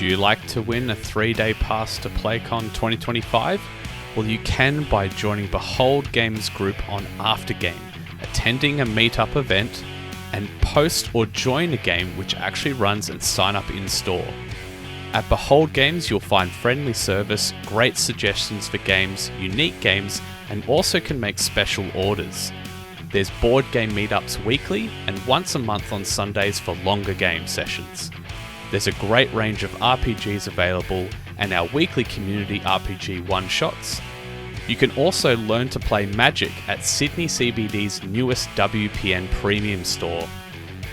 Would you like to win a 3-day pass to PlayCon 2025? Well, you can by joining Behold Games group on Aftergame, attending a meetup event, and post or join a game which actually runs and sign up in store. At Behold Games, you'll find friendly service, great suggestions for games, unique games, and also can make special orders. There's board game meetups weekly and once a month on Sundays for longer game sessions. There's a great range of RPGs available and our weekly community RPG one-shots. You can also learn to play Magic at Sydney CBD's newest WPN premium store.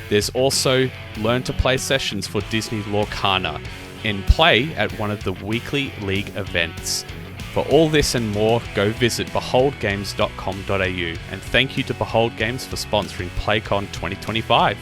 There's also learn to play sessions for Disney Lorcana and play at one of the weekly league events. For all this and more, go visit beholdgames.com.au, and thank you to Behold Games for sponsoring PlayCon 2025.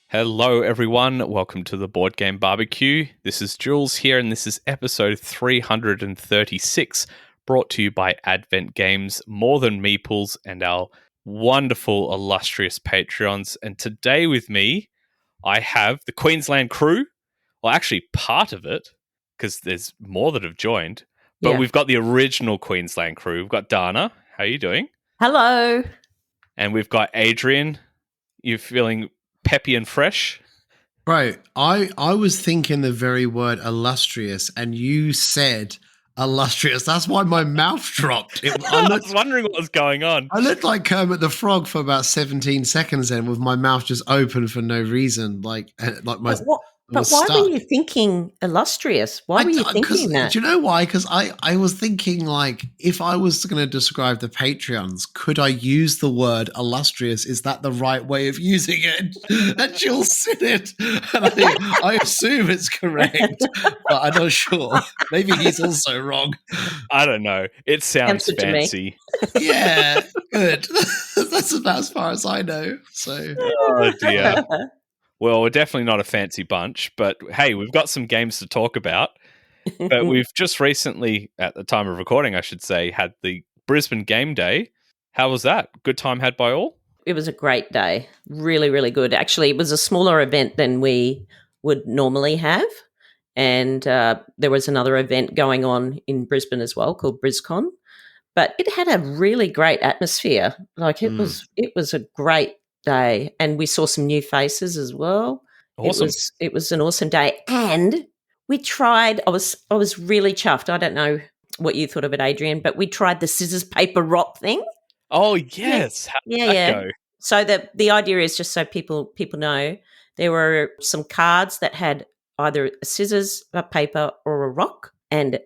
Hello everyone, welcome to the Board Game Barbecue. This is Jules here and this is episode 336, brought to you by Advent Games, More Than Meeples, and our wonderful, illustrious Patreons. And today with me, I have the Queensland crew, well actually part of it, because there's more that have joined, but We've got the original Queensland crew. We've got Dana, how are you doing? Hello. And we've got Adrian, you feeling peppy and fresh? Bro, I was thinking the very word illustrious and you said illustrious. That's why my mouth dropped. I was wondering what was going on. I looked like Kermit the Frog for about 17 seconds then with my mouth just open for no reason. But why were you thinking illustrious? Why were you thinking that? Do you know why? Because I was thinking, like, if I was going to describe the Patreons, could I use the word illustrious? Is that the right way of using it? And Jules said it. And I assume it's correct, but I'm not sure. Maybe he's also wrong. I don't know. It sounds fancy. Yeah, good. That's about as far as I know. So. Oh, dear. Well, we're definitely not a fancy bunch, but hey, we've got some games to talk about. But we've just recently, at the time of recording, I should say, had the Brisbane Game Day. How was that? Good time had by all? It was a great day. Really, really good. Actually, it was a smaller event than we would normally have. And there was another event going on in Brisbane as well called BrisCon. But it had a really great atmosphere. Like it was a great day, and we saw some new faces as well. Awesome. It was an awesome day, and we tried. I was really chuffed. I don't know what you thought of it, Adrian, but we tried the scissors paper rock thing. Oh yes, how did that go? So the idea is, just so people know, there were some cards that had either a scissors, a paper, or a rock, and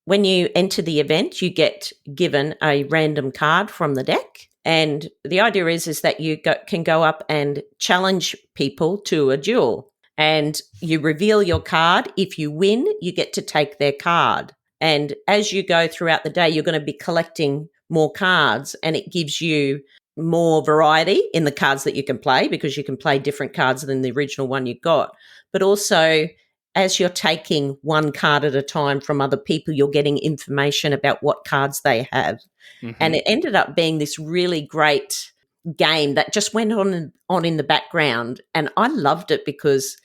when you enter the event, you get given a random card from the deck. And the idea is that you can go up and challenge people to a duel, and you reveal your card. If you win, you get to take their card. And as you go throughout the day, you're going to be collecting more cards, and it gives you more variety in the cards that you can play, because you can play different cards than the original one you got. But also, as you're taking one card at a time from other people, you're getting information about what cards they have. Mm-hmm. And it ended up being this really great game that just went on in the background. And I loved it because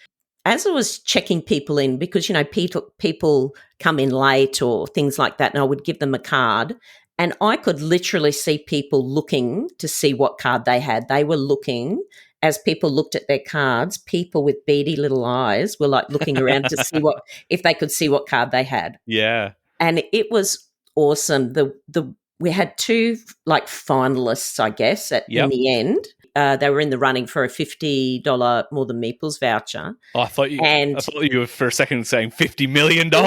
as I was checking people in, because, you know, people come in late or things like that, and I would give them a card, and I could literally see people looking to see what card they had. They were looking. As people looked at their cards, people with beady little eyes were like looking around to see if they could see what card they had. Yeah. And it was awesome. We had two like finalists, I guess, in the end. They were in the running for a $50 More Than Meeples voucher. Oh, I thought you were for a second saying $50 million. No.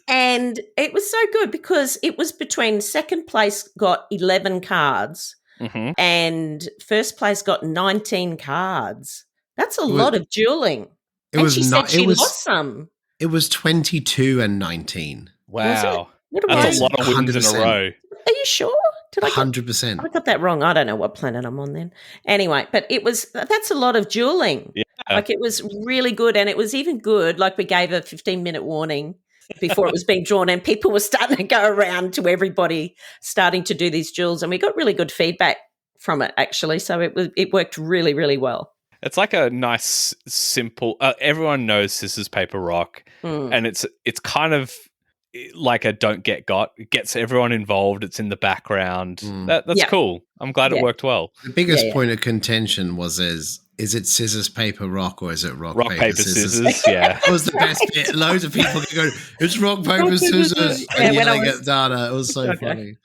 And it was so good because it was between second place got 11 cards. Mm-hmm. And first place got 19 cards. That's a lot of dueling. She said she lost some. It was 22 and 19. Wow. What am That's I? a lot of wins in a 100%. row. Are you sure? Did I get 100%. I got that wrong. I don't know what planet I'm on then. Anyway, but that's a lot of dueling. Yeah. Like it was really good. And it was even good. Like we gave a 15-minute warning before it was being drawn and people were starting to go around to everybody starting to do these duels. And we got really good feedback from it actually. So it worked really, really well. It's like a nice, simple, everyone knows scissors, paper, rock. And it's kind of like a don't get got. It gets everyone involved. It's in the background. That's cool. I'm glad it worked well. The biggest point of contention was is it scissors, paper, rock, or is it rock paper, scissors? Yeah. That was the best bit. Loads of people could go, it's rock, paper, scissors. And yelling at Dana. It was so funny.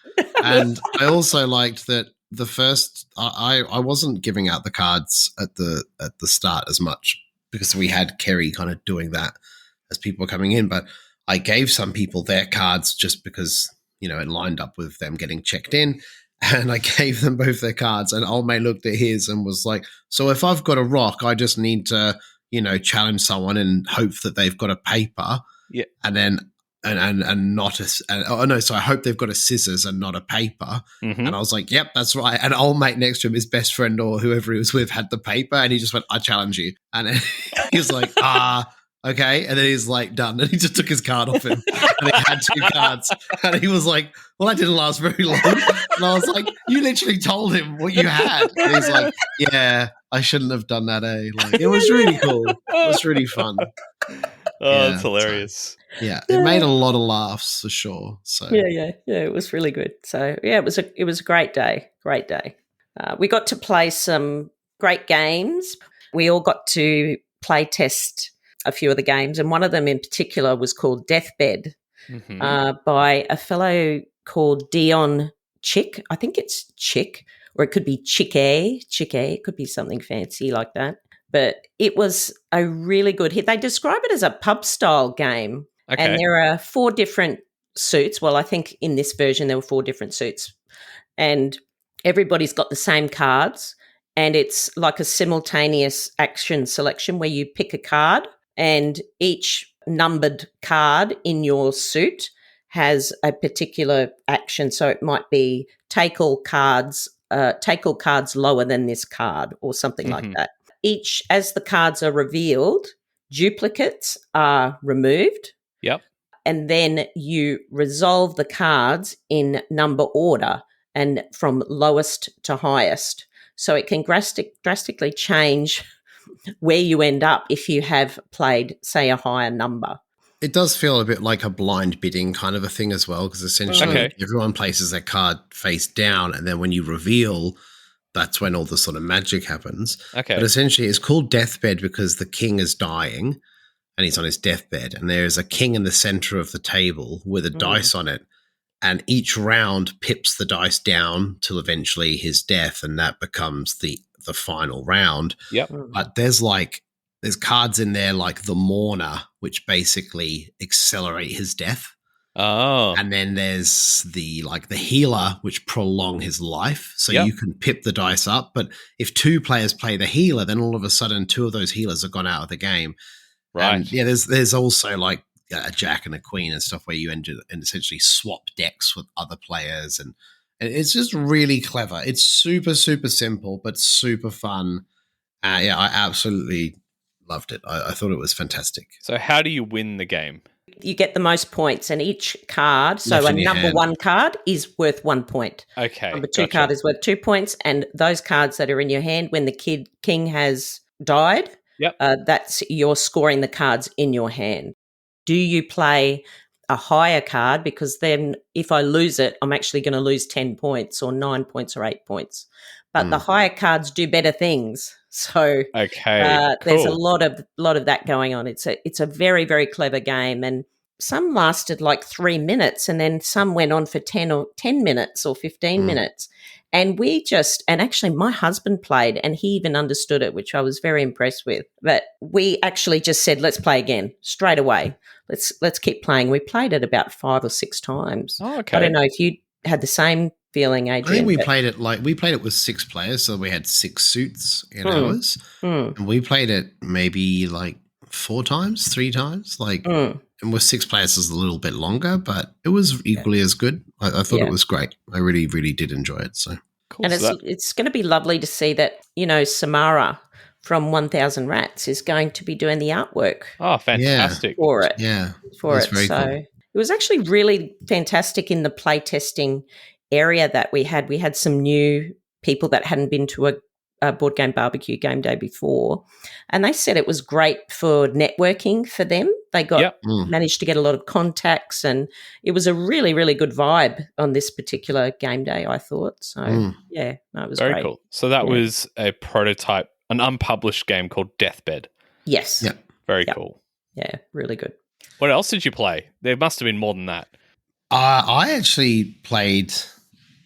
And I also liked that the first, I wasn't giving out the cards at the start as much because we had Kerry kind of doing that as people were coming in, but I gave some people their cards just because, it lined up with them getting checked in. And I gave them both their cards, and old mate looked at his and was like, so if I've got a rock, I just need to, challenge someone and hope that they've got a paper. Yeah. And then, and not so I hope they've got a scissors and not a paper. Mm-hmm. And I was like, yep, that's right. And old mate next to him, his best friend or whoever he was with, had the paper, and he just went, I challenge you. And he was like, okay. And then he's like, done. And he just took his card off him. And he had 2 cards. And he was like, well, that didn't last very long. And I was like, you literally told him what you had. And he's like, yeah, I shouldn't have done that, eh? Like, it was really cool. It was really fun. That's hilarious. So, it made a lot of laughs for sure. So yeah, it was really good. So it was a great day. We got to play some great games. We all got to play test a few of the games, and one of them in particular was called Deathbed by a fellow called Dion Chick. I think it's Chick, or it could be Chick-A. It could be something fancy like that. But it was a really good hit. They describe it as a pub-style game, and there are 4 different suits. Well, I think in this version there were 4 different suits, and everybody's got the same cards, and it's like a simultaneous action selection where you pick a card, and each numbered card in your suit has a particular action. So it might be take all cards lower than this card or something like that. As the cards are revealed, duplicates are removed. Yep. And then you resolve the cards in number order and from lowest to highest. So it can drastically change where you end up if you have played, say, a higher number. It does feel a bit like a blind bidding kind of a thing as well, because essentially everyone places their card face down, and then when you reveal, that's when all the sort of magic happens. Okay. But essentially it's called Deathbed because the king is dying and he's on his deathbed, and there's a king in the center of the table with a dice on it, and each round pips the dice down till eventually his death, and that becomes the final round. Yep. But there's cards in there like the Mourner, which basically accelerate his death. Oh. And then there's the healer, which prolong his life. So you can pip the dice up. But if 2 players play the healer, then all of a sudden 2 of those healers have gone out of the game. Right. And there's also like a jack and a queen and stuff where you and essentially swap decks with other players, and it's just really clever. It's super, super simple, but super fun. I absolutely loved it. I thought it was fantastic. So how do you win the game? You get the most points, and each card, so a number 1 card is worth 1 point. Okay. Number 2 card is worth 2 points, and those cards that are in your hand when the king has died, that's you're scoring the cards in your hand. Do you play a higher card? Because then if I lose it, I'm actually going to lose 10 points or 9 points or 8 points. But the higher cards do better things. So cool. There's a lot of that going on. It's a very, very clever game, and some lasted like 3 minutes, and then some went on for 10 minutes or 15 minutes. And actually my husband played, and he even understood it, which I was very impressed with. But we actually just said, let's play again straight away. Let's keep playing. We played it about 5 or 6 times. Oh, okay. I don't know if you had the same feeling, Adrian. I think we played it with 6 players, so we had 6 suits in ours. And we played it maybe like 3 times. Like, Mm. and with 6 players is a little bit longer, but it was equally as good. I thought Yeah. it was great. I really, really did enjoy it. So Cool. And So it's going to be lovely to see that, Samara from 1000 Rats is going to be doing the artwork fantastic. for it. yeah, For that's it. very So cool. it was actually really fantastic in the playtesting area that we had. We had some new people that hadn't been to a board game barbecue game day before, and they said it was great for networking for them. They managed to get a lot of contacts, and it was a really, really good vibe on this particular game day, I thought. So it was Very great. cool. So that was a prototype, an unpublished game called Deathbed. Yes. Yeah. Very cool. Yeah, really good. What else did you play? There must have been more than that. I actually played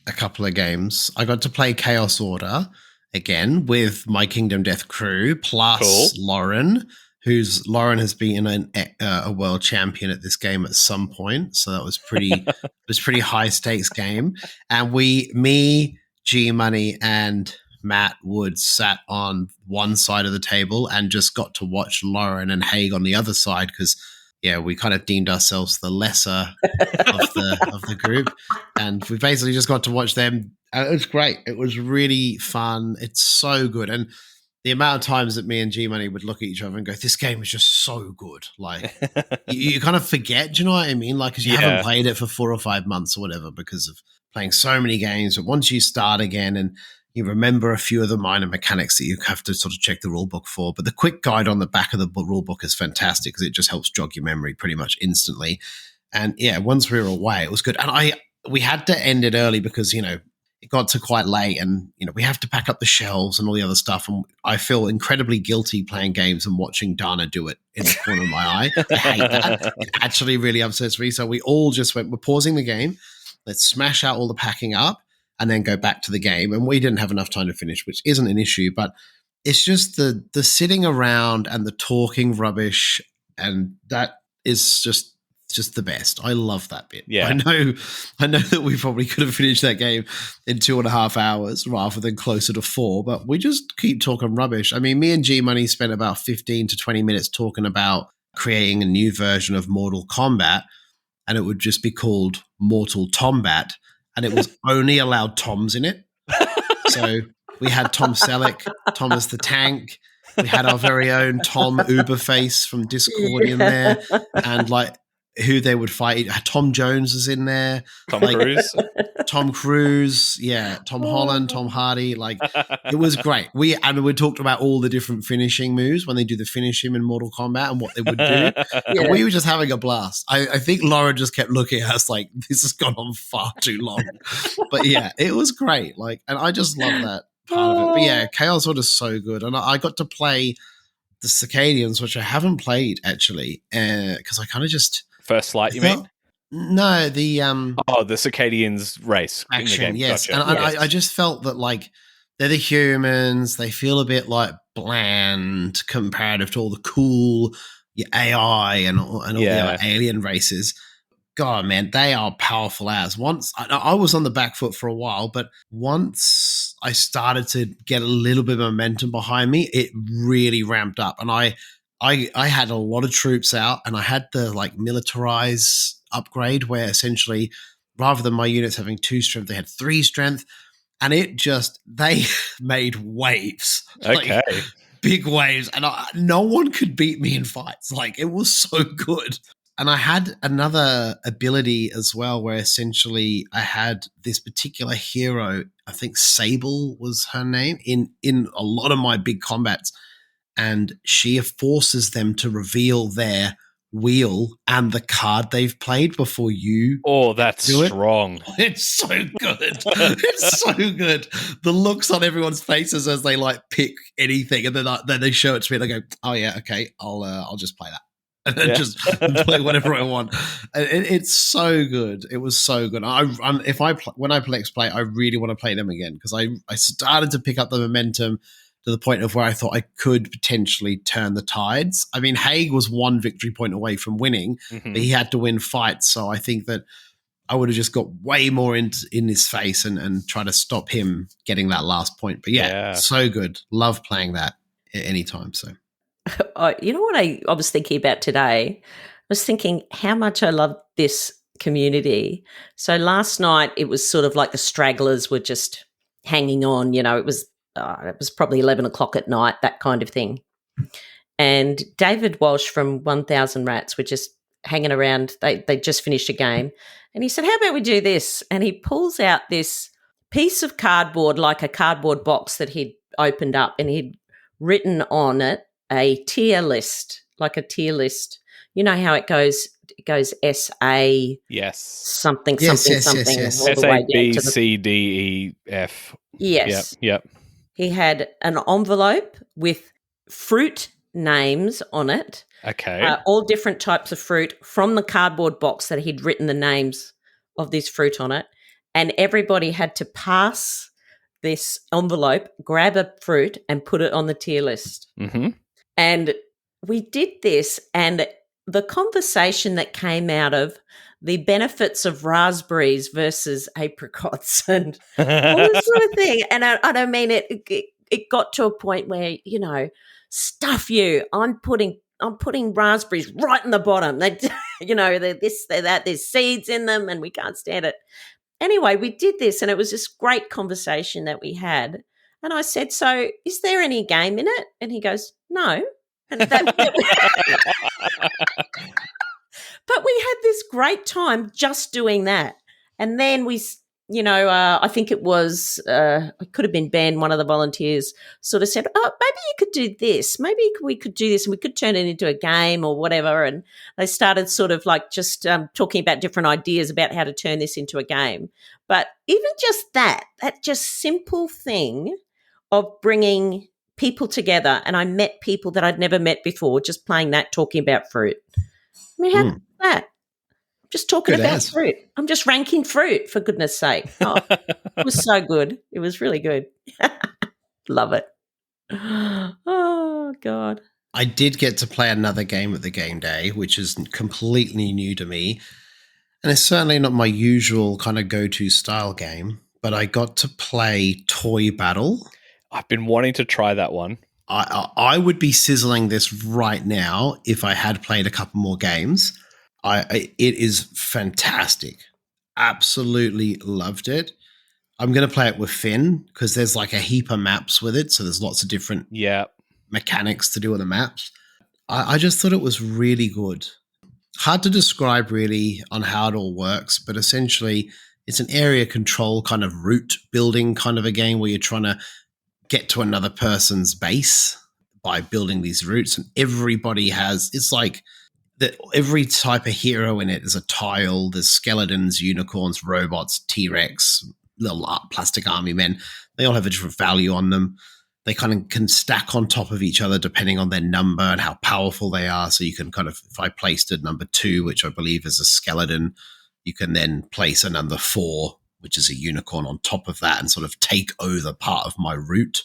a couple of games. I got to play Chaos Order again with my Kingdom Death crew, plus Lauren, Lauren has been a world champion at this game at some point. So that was pretty high stakes game. And me, G Money, and Matt Wood sat on one side of the table and just got to watch Lauren and Haig on the other side because we kind of deemed ourselves the lesser of the group, and we basically just got to watch them. It was great. It was really fun. It's so good, and the amount of times that me and G Money would look at each other and go, "This game is just so good." Like you kind of forget. Do you know what I mean? Like because you haven't played it for 4 or 5 months or whatever because of playing so many games. But once you start again and you remember a few of the minor mechanics that you have to sort of check the rule book for. But the quick guide on the back of the rule book is fantastic because it just helps jog your memory pretty much instantly. And once we were away, it was good. And we had to end it early because, it got to quite late and, we have to pack up the shelves and all the other stuff. And I feel incredibly guilty playing games and watching Dana do it in the corner of my eye. I hate that. It actually really upsets me. So we all just went, we're pausing the game. Let's smash out all the packing up and then go back to the game. And we didn't have enough time to finish, which isn't an issue, but it's just the sitting around and the talking rubbish. And that is just the best. I love that bit. Yeah. I know that we probably could have finished that game in 2.5 hours rather than closer to 4, but we just keep talking rubbish. I mean, me and G Money spent about 15 to 20 minutes talking about creating a new version of Mortal Kombat, and it would just be called Mortal Tombat. And it was only allowed Toms in it. So we had Tom Selleck, Thomas the Tank. We had our very own Tom Uberface from Discord in there. And who they would fight. Tom Jones is in there. Tom Cruise. Yeah. Tom Holland, Tom Hardy. It was great. We talked about all the different finishing moves when they do the finish him in Mortal Kombat and what they would do. And we were just having a blast. I think Laura just kept looking at us like, this has gone on far too long. But it was great. And I just love that part of it. But Chaos Order is so good. And I got to play the Circadians, which I haven't played actually, because I kind of just... First Light, you mean? No, the the Circadians race action, in the game. yes. Gotcha. And I just felt that they're the humans. They feel a bit bland comparative to all the cool AI and all the other alien races. God, man, they are powerful as. Once I was on the back foot for a while, but once I started to get a little bit of momentum behind me, it really ramped up. And I had a lot of troops out, and I had the militarize upgrade where essentially rather than my units having 2 strength, they had 3 strength, and they made waves. Okay. Big waves, and no one could beat me in fights. It was so good. And I had another ability as well where essentially I had this particular hero, I think Sable was her name, in a lot of my big combats. And she forces them to reveal their wheel and the card they've played before you. Oh, that's do it. strong. It's so good. It's so good. The looks on everyone's faces as they pick anything, and then they show it to me and I go, "Oh yeah, okay, I'll just play that." And then just play whatever I want. It's so good. It was so good. When I play, I really want to play them again because I started to pick up the momentum to the point of where I thought I could potentially turn the tides. I mean, Haig was 1 victory point away from winning, but he had to win fights. So I think that I would have just got way more in his face and try to stop him getting that last point. But so good. Love playing that at any time. So You know what I was thinking about today? I was thinking how much I love this community. So last night it was sort of like the stragglers were just hanging on. It was probably 11 o'clock at night, that kind of thing. And David Walsh from 1000 Rats were just hanging around. They just finished a game. And he said, how about we do this? And he pulls out this piece of cardboard, like a cardboard box that he'd opened up, and he'd written on it a tier list, like a tier list. You know how it goes S-A Yes. something, Yes, something, yes, something. yes. all the way down S-A-B, to the- C-D-E-F. Yes. Yep. He had an envelope with fruit names on it, Okay. all different types of fruit from the cardboard box that he'd written the names of this fruit on it. And everybody had to pass this envelope, grab a fruit and put it on the tier list. Mm-hmm. And we did this, and the conversation that came out of the benefits of raspberries versus apricots and all this sort of thing. And I mean, it got to a point where, stuff you, I'm putting raspberries right in the bottom. They're this, they're that, there's seeds in them and we can't stand it. Anyway, we did this and it was this great conversation that we had. And I said, so is there any game in it? And he goes, no. And but we had this great time just doing that. And then I think it was, it could have been Ben, one of the volunteers, sort of said, oh, maybe you could do this. Maybe we could do this and we could turn it into a game or whatever. And they started sort of like just talking about different ideas about how to turn this into a game. But even just that just simple thing of bringing people together, and I met people that I'd never met before just playing that, talking about fruit. I mean, how good is that? Just talking about fruit. I'm just ranking fruit, for goodness sake. Oh, it was so good. It was really good. Love it. Oh, God. I did get to play another game at the game day, which is completely new to me. And it's certainly not my usual kind of go-to style game, but I got to play Toy Battle. I've been wanting to try that one. I would be sizzling this right now if I had played a couple more games. It is fantastic. Absolutely loved it. I'm going to play it with Finn because there's like a heap of maps with it. So there's lots of different mechanics to do on the maps. I just thought it was really good. Hard to describe really on how it all works, but essentially it's an area control kind of route building kind of a game where you're trying to get to another person's base by building these routes. And everybody it's like that every type of hero in it is a tile. There's skeletons, unicorns, robots, T-Rex, little plastic army men. They all have a different value on them. They kind of can stack on top of each other depending on their number and how powerful they are. So you can kind of, if I placed a number 2, which I believe is a skeleton, you can then place a number 4, which is a unicorn on top of that and sort of take over part of my route.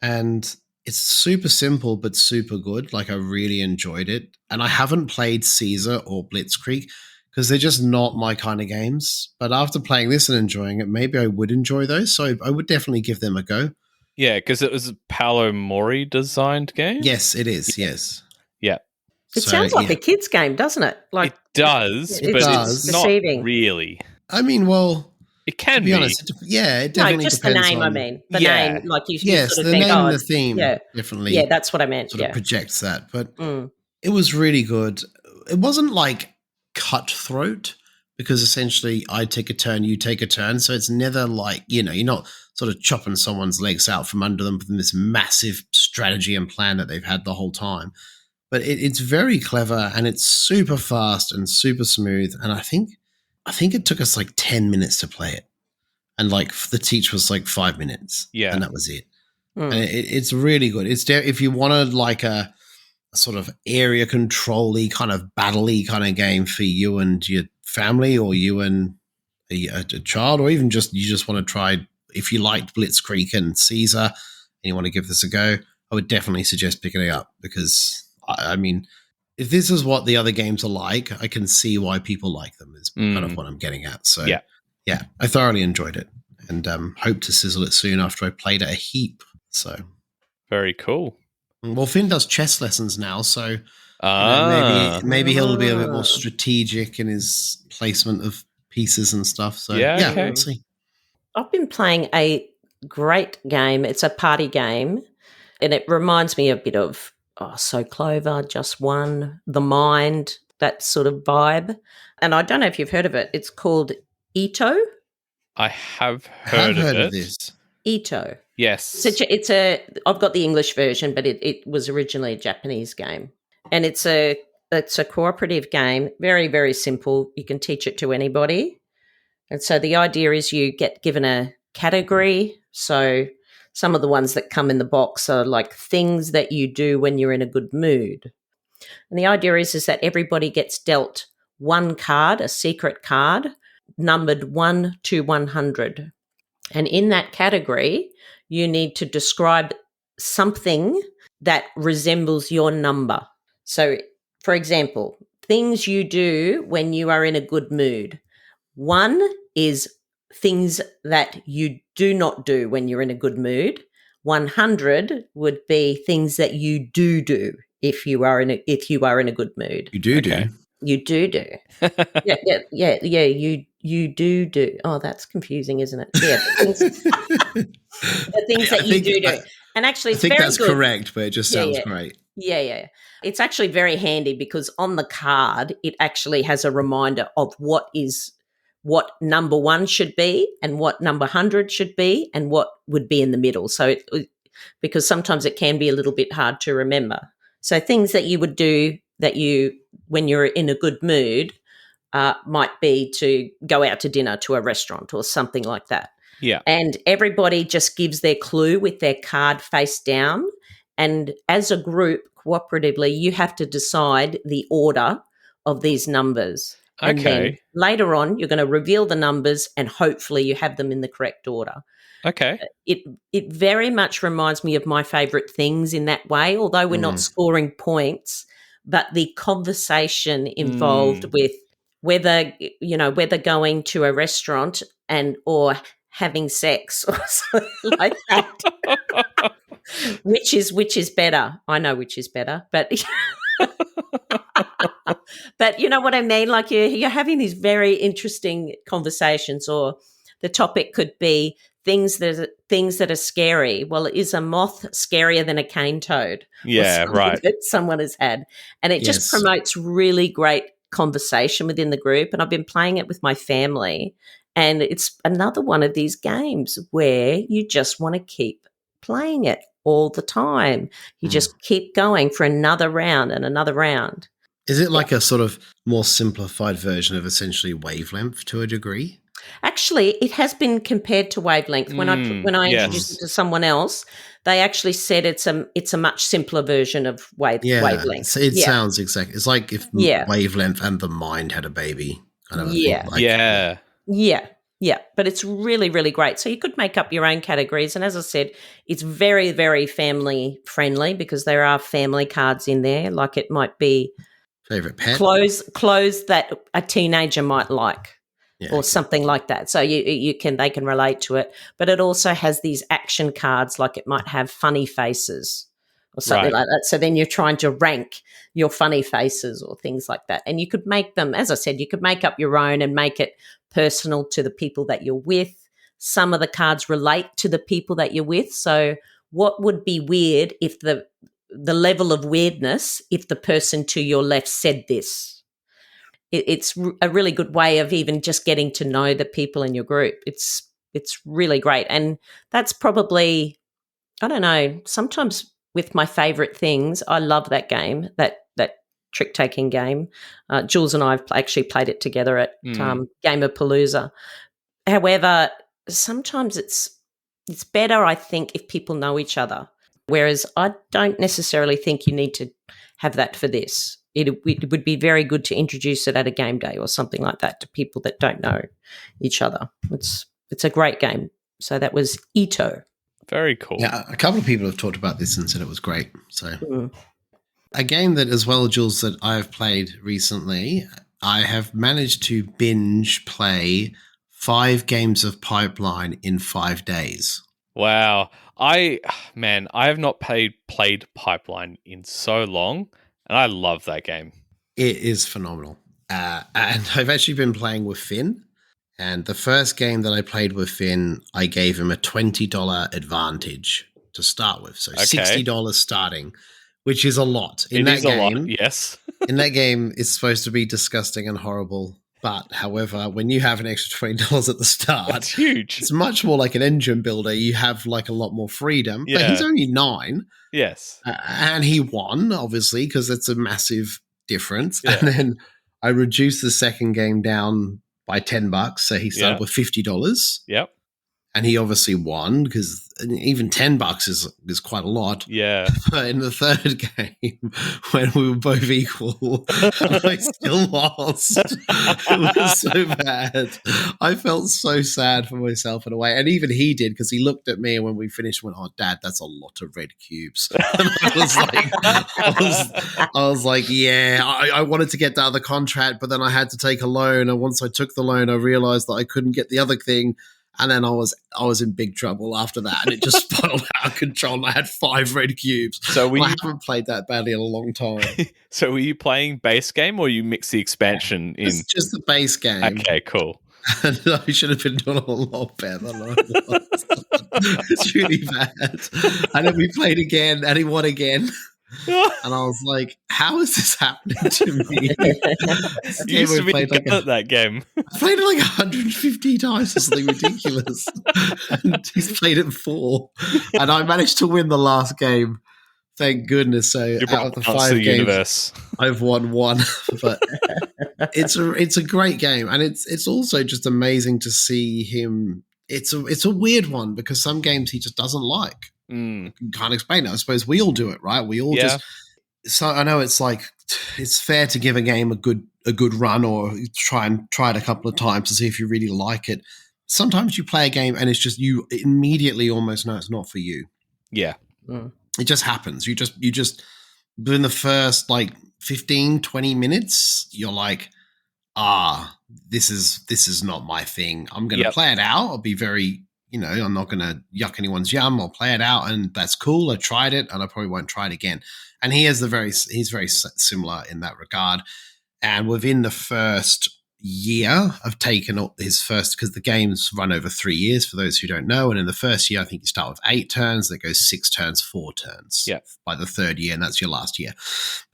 And it's super simple, but super good. Like I really enjoyed it. And I haven't played Caesar or Blitzkrieg because they're just not my kind of games. But after playing this and enjoying it, maybe I would enjoy those. So I would definitely give them a go. Yeah, because it was a Paolo Mori designed game. Yes, it is. Yes. Yeah. It sounds like a kid's game, doesn't it? Like it does, but it's not really. I mean, well, it can be honest. It definitely just depends the name. on, I mean, the name, like you yes, sort of the think, name and the theme, definitely. Yeah, that's what I meant. Sort of projects that, but it was really good. It wasn't like cutthroat because essentially I take a turn, you take a turn, so it's never like you're not sort of chopping someone's legs out from under them from this massive strategy and plan that they've had the whole time. But it's very clever and it's super fast and super smooth. And I think it took us like 10 minutes to play it. And like the teach was like 5 minutes. Yeah. And that was it. And it's really good. It's if you wanted like a sort of area control-y kind of battle-y kind of game for you and your family or you and a child, or even just you just want to try, if you liked Blitzkrieg and Caesar and you want to give this a go, I would definitely suggest picking it up because I mean, if this is what the other games are like, I can see why people like them is kind of what I'm getting at. So yeah, I thoroughly enjoyed it and hope to sizzle it soon after I played it a heap. So very cool. Well, Finn does chess lessons now, so Ah, maybe he'll be a bit more strategic in his placement of pieces and stuff. So Yeah, okay. we'll see. I've been playing a great game. It's a party game, and it reminds me a bit of So Clover, Just One, The Mind, that sort of vibe. And I don't know if you've heard of it. It's called Ito. I have I have heard of of this. Ito. Yes. I've got the English version, but it was originally a Japanese game, and it's a cooperative game. Very, very simple. You can teach it to anybody. And so the idea is you get given a category. So some of the ones that come in the box are like things that you do when you're in a good mood. And the idea is that everybody gets dealt one card, a secret card, numbered 1 to 100. And in that category, you need to describe something that resembles your number. So, for example, things you do when you are in a good mood. 1 is things that you do not do when you're in a good mood. 100 would be things that you do if you are in a good mood. You do Okay. do. You do. Yeah. You do. Oh, that's confusing, isn't it? Yeah, the things that you do. And actually, it's I think very that's good. correct, but it just sounds great. Yeah. It's actually very handy because on the card, it actually has a reminder of what number 1 should be and what number 100 should be and what would be in the middle. So because sometimes it can be a little bit hard to remember. So things that you would do when you're in a good mood might be to go out to dinner to a restaurant or something like that. Yeah. And everybody just gives their clue with their card face down. And as a group, cooperatively, you have to decide the order of these numbers. And then later on, you're going to reveal the numbers and hopefully you have them in the correct order. Okay. It very much reminds me of My Favourite Things in that way, although we're not scoring points, but the conversation involved with whether going to a restaurant or having sex or something like that. Which is better? I know which is better, but but you know what I mean? Like you're having these very interesting conversations, or the topic could be things that are scary. Well, is a moth scarier than a cane toad? Yeah, right. That someone has had. And it just promotes really great conversation within the group. And I've been playing it with my family. And it's another one of these games where you just want to keep playing it all the time. You just keep going for another round and another round. Is it like a sort of more simplified version of essentially Wavelength to a degree? Actually, it has been compared to Wavelength. When I introduced it to someone else, they actually said it's a much simpler version of Wavelength. So it sounds exactly. It's like if Wavelength and The Mind had a baby. Kind of Yeah, but it's really, really great. So you could make up your own categories. And as I said, it's very, very family friendly because there are family cards in there. Like it might be favorite pet, clothes that a teenager might like. Or something like that. So they can relate to it. But it also has these action cards, like it might have funny faces or something like that. So then you're trying to rank your funny faces or things like that. And you could make them, as I said, you could make up your own and make it personal to the people that you're with. Some of the cards relate to the people that you're with. So what would be weird if the level of weirdness if the person to your left said this? It's a really good way of even just getting to know the people in your group. It's really great. And that's probably, I don't know, sometimes with My Favourite Things, I love that game, that trick-taking game. Jules and I have actually played it together at Gamerpalooza. However, sometimes it's better, I think, if people know each other, whereas I don't necessarily think you need to have that for this. It would be very good to introduce it at a game day or something like that to people that don't know each other. It's a great game. So that was Ito. Very cool. Yeah, a couple of people have talked about this and said it was great. So a game that as well, Jules, that I've played recently, I have managed to binge play 5 games of Pipeline in 5 days. Wow. I have not played Pipeline in so long, and I love that game. It is phenomenal. And I've actually been playing with Finn. And the first game that I played with Finn, I gave him a $20 advantage to start with. So $60 starting, which is a lot. In that game, yes. In that game, it's supposed to be disgusting and horrible. But however, when you have an extra $20 at the start, that's huge. It's much more like an engine builder. You have like a lot more freedom. Yeah. But he's only 9. Yes. And he won, obviously, because it's a massive difference. Yeah. And then I reduced the second game down by $10. So he started with $50. Yep. And he obviously won because even $10 is quite a lot. Yeah. But in the third game, when we were both equal, I still lost. It was so bad. I felt so sad for myself in a way. And even he did, because he looked at me and when we finished, went, "Oh, Dad, that's a lot of red cubes." And I was like, yeah, I wanted to get the other contract, but then I had to take a loan. And once I took the loan, I realized that I couldn't get the other thing. And then I was in big trouble after that, and it just spiraled out of control. And I had 5 red cubes. So I haven't played that badly in a long time. So were you playing base game, or you mix the expansion in? It's just the base game. Okay, cool. And I should have been doing a lot better than I was. It's really bad. And then we played again, and he won again. And I was like, how is this happening to me? You used to be good at that game. I played it like 150 times or something ridiculous. And he's played it 4. And I managed to win the last game. Thank goodness. So out of the 5 games, I've won 1. But it's a great game. And it's also just amazing to see him. It's a weird one because some games he just doesn't like. Can't explain it. I suppose we all do it, right? We all just. So I know it's like it's fair to give a game a good run or try it a couple of times to see if you really like it. Sometimes you play a game and it's just you immediately almost know it's not for you. Yeah, it just happens. You just within the first like 15, 20 minutes, you're like, this is not my thing. I'm going to play it out. I'll be very. I'm not going to yuck anyone's yum. I'll play it out, and that's cool. I tried it, and I probably won't try it again. And he's very similar in that regard. And within the first year, I've taken his first, because the games run over 3 years for those who don't know. And in the first year, I think you start with 8 turns. That goes 6 turns, 4 turns. Yeah. By the third year, and that's your last year.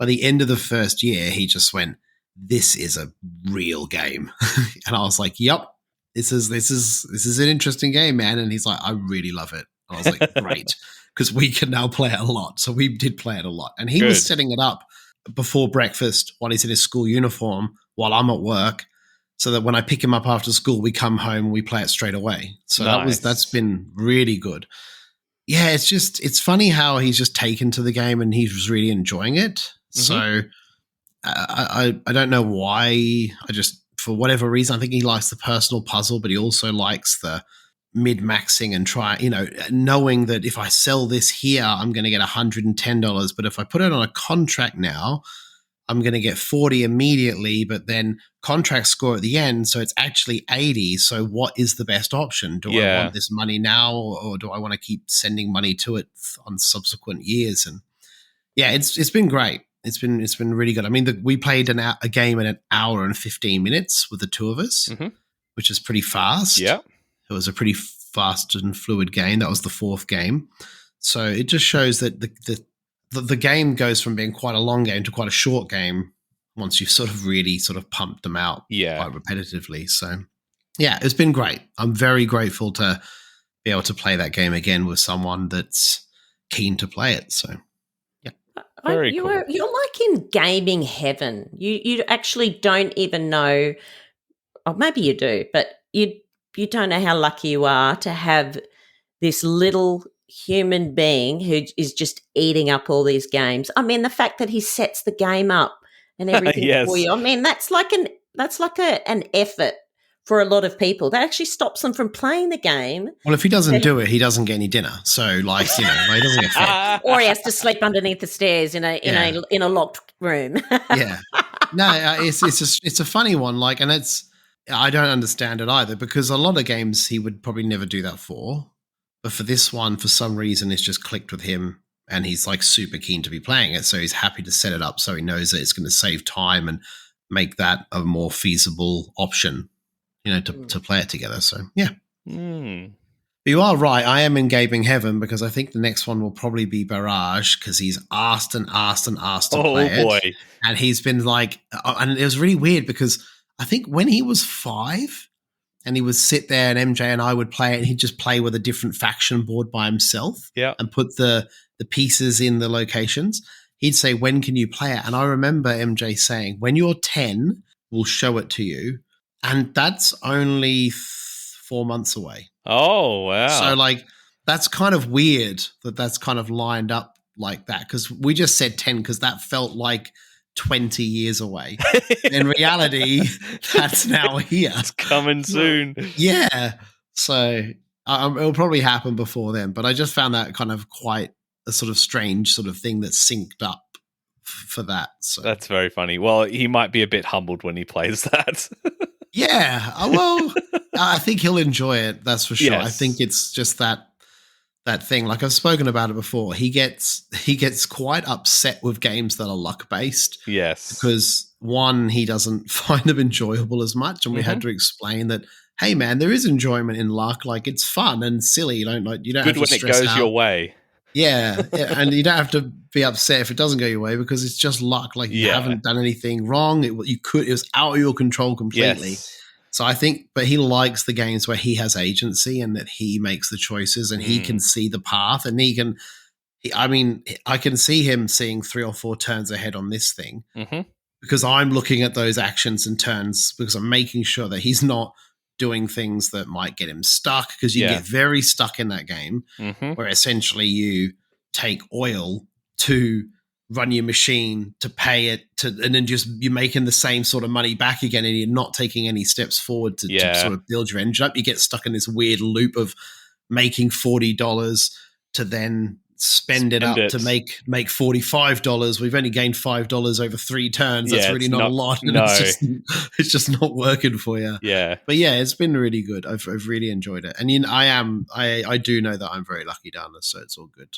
By the end of the first year, he just went, "This is a real game," and I was like, "Yep." This is an interesting game, man. And he's like, "I really love it." And I was like, "Great," because we can now play it a lot. So we did play it a lot. And he was setting it up before breakfast while he's in his school uniform while I'm at work, so that when I pick him up after school, we come home and we play it straight away. So that's been really good. Yeah, it's funny how he's just taken to the game and he's really enjoying it. Mm-hmm. So I don't know why. For whatever reason, I think he likes the personal puzzle, but he also likes the mid-maxing and knowing that if I sell this here, I'm going to get $110. But if I put it on a contract now, I'm going to get 40 immediately, but then contract score at the end. So it's actually 80. So what is the best option? Do I want this money now, or do I want to keep sending money to it on subsequent years? And yeah, it's been great. It's been really good. I mean, we played a game in an hour and 15 minutes with the 2 of us, which is pretty fast. Yeah, it was a pretty fast and fluid game. That was the 4th game, so it just shows that the game goes from being quite a long game to quite a short game once you've sort of really sort of pumped them out quite repetitively. So yeah, it's been great. I'm very grateful to be able to play that game again with someone that's keen to play it. So. Cool. You're like in gaming heaven. You actually don't even know, or maybe you do, but you don't know how lucky you are to have this little human being who is just eating up all these games. I mean, the fact that he sets the game up and everything for you. I mean, that's like an effort for a lot of people. That actually stops them from playing the game. Well, if he doesn't do it, he doesn't get any dinner. So, he doesn't get fed. Or he has to sleep underneath the stairs in a locked room. Yeah. No, it's a funny one. And I don't understand it either, because a lot of games he would probably never do that for. But for this one, for some reason, it's just clicked with him. And he's like super keen to be playing it. So he's happy to set it up so he knows that it's going to save time and make that a more feasible option, to play it together. So, yeah. But you are right. I am in gaming heaven because I think the next one will probably be Barrage because he's asked and asked and asked to play it. Oh, boy. And he's been like, and it was really weird because I think when he was 5 and he would sit there and MJ and I would play it and he'd just play with a different faction board by himself and put the pieces in the locations, he'd say, when can you play it? And I remember MJ saying, when you're 10, we'll show it to you. And that's only 4 months away. Oh, wow. So, like, that's kind of weird that's kind of lined up like that because we just said 10 because that felt like 20 years away. In reality, that's now here. It's coming soon. Yeah. So it'll probably happen before then. But I just found that kind of quite a sort of strange sort of thing that's synced up for that. So that's very funny. Well, he might be a bit humbled when he plays that. Yeah. Well, I think he'll enjoy it. That's for sure. Yes. I think it's just that thing. Like I've spoken about it before. He gets quite upset with games that are luck based. Yes. Because one, he doesn't find them enjoyable as much, and we had to explain that. Hey man, there is enjoyment in luck. Like it's fun and silly. You don't good have to when stress it goes out. Your way. Yeah, and you don't have to be upset if it doesn't go your way because it's just luck. Like you haven't done anything wrong. It was out of your control completely. Yes. So I think, but he likes the games where he has agency and that he makes the choices and he can see the path and I can see him seeing 3 or 4 turns ahead on this thing because I'm looking at those actions and turns because I'm making sure that he's not doing things that might get him stuck because you get very stuck in that game where essentially you take oil to run your machine to pay it and then just you're making the same sort of money back again and you're not taking any steps forward to sort of build your engine up. You get stuck in this weird loop of making $40 to then spend it up to make $45. We've only gained $5 over 3 turns. That's really not a lot. And it's just not working for you. Yeah. But yeah, it's been really good. I've really enjoyed it. And I do know that I'm very lucky, Dana, so it's all good.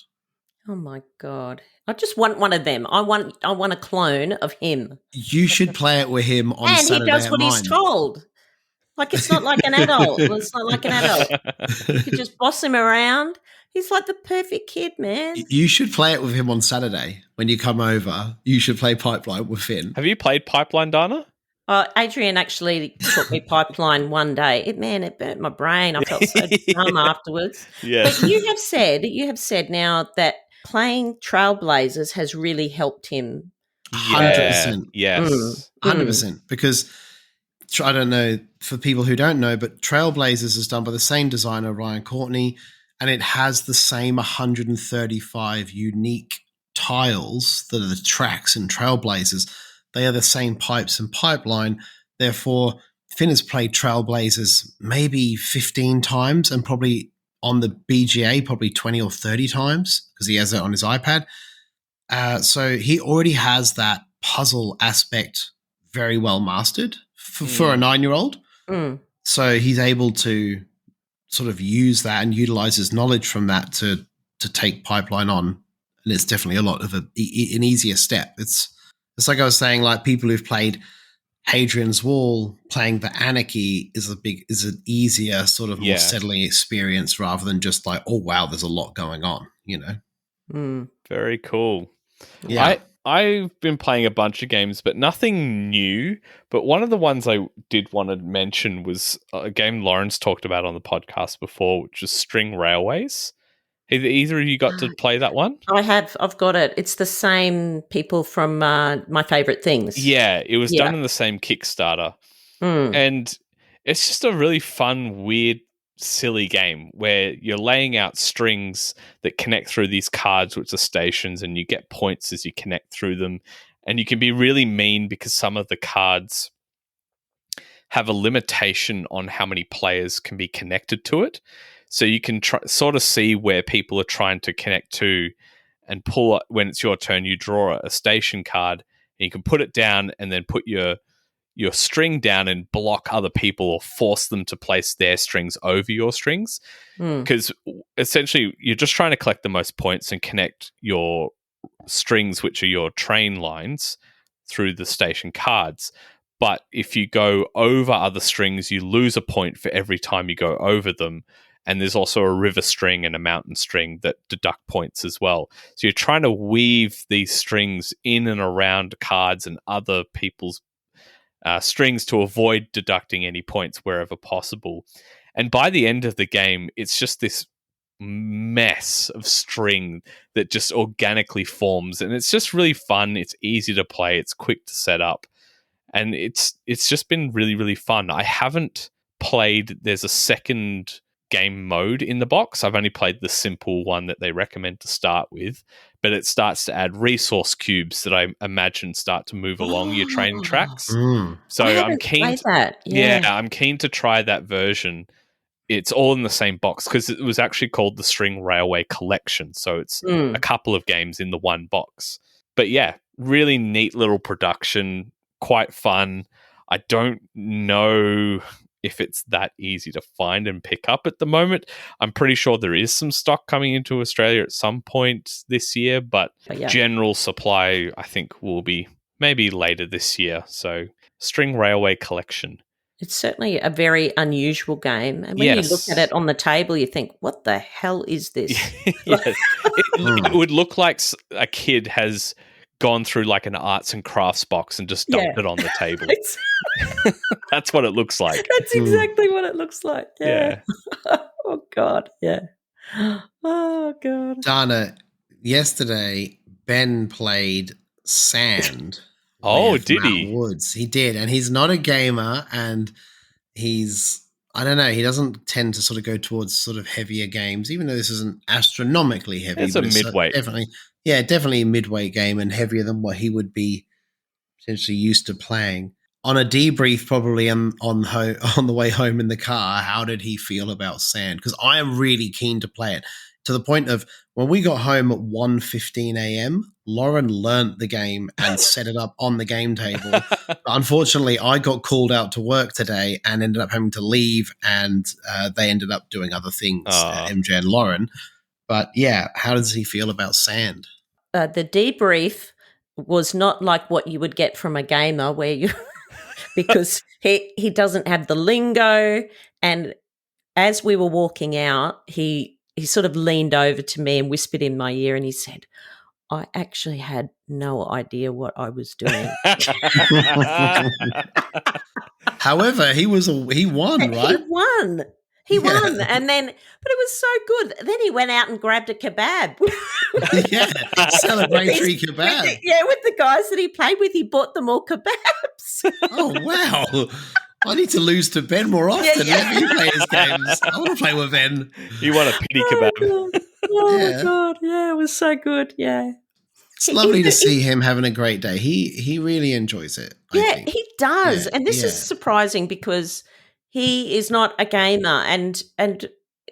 Oh my God. I just want one of them. I want a clone of him. You should play it with him on Saturday. And he does what he's told. Like it's not like an adult. It's not like an adult. You could just boss him around. He's like the perfect kid, man. You should play it with him on Saturday when you come over. You should play Pipeline with Finn. Have you played Pipeline, Dana? Adrian actually taught me Pipeline one day. It burnt my brain. I felt so dumb afterwards. Yes. But you have said now that playing Trailblazers has really helped him. 100%. Yes. 100%. Because I don't know, for people who don't know, but Trailblazers is done by the same designer, Ryan Courtney, and it has the same 135 unique tiles that are the tracks in Trailblazers. They are the same pipes in Pipeline. Therefore, Finn has played Trailblazers maybe 15 times and probably on the BGA probably 20 or 30 times because he has it on his iPad. So he already has that puzzle aspect very well mastered for a 9-year-old. So he's able to sort of use that and utilize his knowledge from that to take Pipeline on. And it's definitely a lot of an easier step. It's like I was saying, like people who've played Hadrian's Wall, playing the Anarchy is an easier sort of more settling experience rather than just like, oh wow, there's a lot going on, you know? Very cool. Yeah. I've been playing a bunch of games, but nothing new. But one of the ones I did want to mention was a game Lawrence talked about on the podcast before, which is String Railways. Have either of you got to play that one? I have. I've got it. It's the same people from My Favourite Things. Yeah, it was done in the same Kickstarter. And it's just a really fun, weird, silly game where you're laying out strings that connect through these cards, which are stations, and you get points as you connect through them. And you can be really mean because some of the cards have a limitation on how many players can be connected to it. So you can sort of see where people are trying to connect to and pull, when it's your turn, you draw a station card and you can put it down and then put your your string down and block other people or force them to place their strings over your strings. Because essentially you're just trying to collect the most points and connect your strings, which are your train lines, through the station cards. But if you go over other strings, you lose a point for every time you go over them. And there's also a river string and a mountain string that deduct points as well. So you're trying to weave these strings in and around cards and other people's strings to avoid deducting any points wherever possible. And by the end of the game, it's just this mess of string that just organically forms. And it's just really fun. It's easy to play. It's quick to set up. And it's just been really, really fun. I haven't played, there's a second game mode in the box. I've only played the simple one that they recommend to start with, but it starts to add resource cubes that I imagine start to move along your training tracks. So I'm keen I'm keen to try that version. It's all in the same box because it was actually called the String Railway Collection. So it's a couple of games in the one box. But yeah, really neat little production, quite fun. I don't know if it's that easy to find and pick up at the moment. I'm pretty sure there is some stock coming into Australia at some point this year, but general supply, I think, will be maybe later this year. So String Railway Collection. It's certainly a very unusual game. And when you look at it on the table, you think, what the hell is this? It would look like a kid has gone through like an arts and crafts box and just dumped it on the table. That's what it looks like. That's exactly what it looks like. Yeah. Oh, God. Yeah. Oh, God. Dana, yesterday, Ben played Sand. Oh, did he? Woods. He did. And he's not a gamer, and I don't know, he doesn't tend to sort of go towards sort of heavier games, even though this isn't astronomically heavy. It's a midweight. Definitely a midweight game and heavier than what he would be potentially used to playing. On a debrief, probably on the way home in the car, how did he feel about Sand? Because I am really keen to play it, to the point of when we got home at 1:15 a.m., Lauren learnt the game and set it up on the game table. But unfortunately, I got called out to work today and ended up having to leave, and they ended up doing other things, MJ and Lauren. But yeah, how does he feel about Sand? The debrief was not like what you would get from a gamer, where you because he doesn't have the lingo. And as we were walking out, he sort of leaned over to me and whispered in my ear, and he said, I actually had no idea what I was doing. However, he won, right? He won. And then, but it was so good. Then he went out and grabbed a kebab. Celebratory kebab. Yeah, with the guys that he played with, he bought them all kebabs. Oh, wow. I need to lose to Ben more often. Let me play his games. I want to play with Ben. You want a pity kebab. My God. Yeah, it was so good. Yeah. It's lovely to see him having a great day. He really enjoys it. I think. He does. And this is surprising because he is not a gamer, and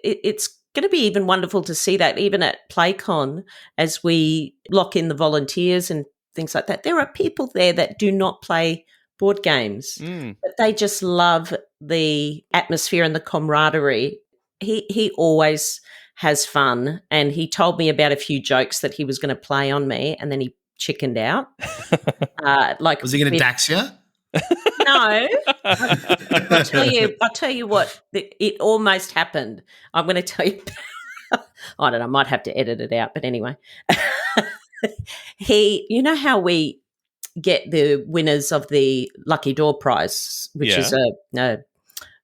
it's going to be even wonderful to see that even at PlayCon as we lock in the volunteers and things like that. There are people there that do not play board games, but they just love the atmosphere and the camaraderie. He always has fun, and he told me about a few jokes that he was going to play on me, and then he chickened out. Was he going to dax you? No, I'll tell you what. It almost happened. I'm going to tell you. I don't know. I might have to edit it out, but anyway, you know how we get the winners of the Lucky Door prize, which is a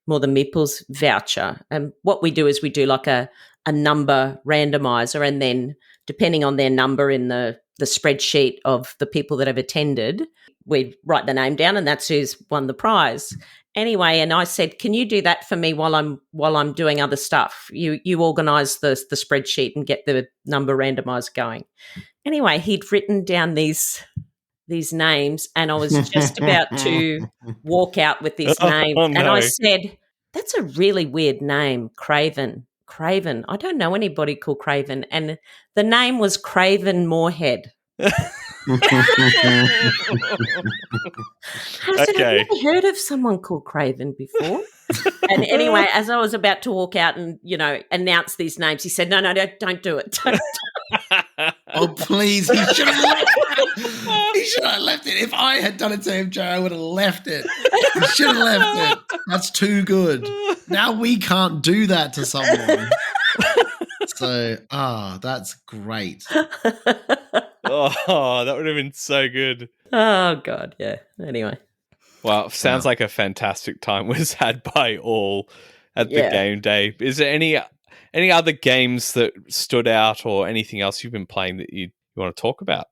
More Than Meeples voucher. And what we do is we do like a number randomizer, and then depending on their number in the spreadsheet of the people that have attended, we write the name down, and that's who's won the prize. Anyway, and I said, can you do that for me while I'm doing other stuff? You organise the spreadsheet and get the number randomizer going. Anyway, he'd written down these names, and I was just about to walk out with this name. Oh, no. And I said, that's a really weird name, Craven. I don't know anybody called Craven. And the name was Craven Moorhead. said, I've never heard of someone called Craven before. And anyway, as I was about to walk out and, announce these names, he said, no, don't do it. Oh, please. He should have left it. He should have left it. If I had done it to him, Joe, I would have left it. He should have left it. That's too good. Now we can't do that to someone. So, that's great. Oh, that would have been so good. Oh, God, yeah. Anyway. Well, sounds like a fantastic time was had by all at the game day. Is there any other games that stood out or anything else you've been playing that you want to talk about?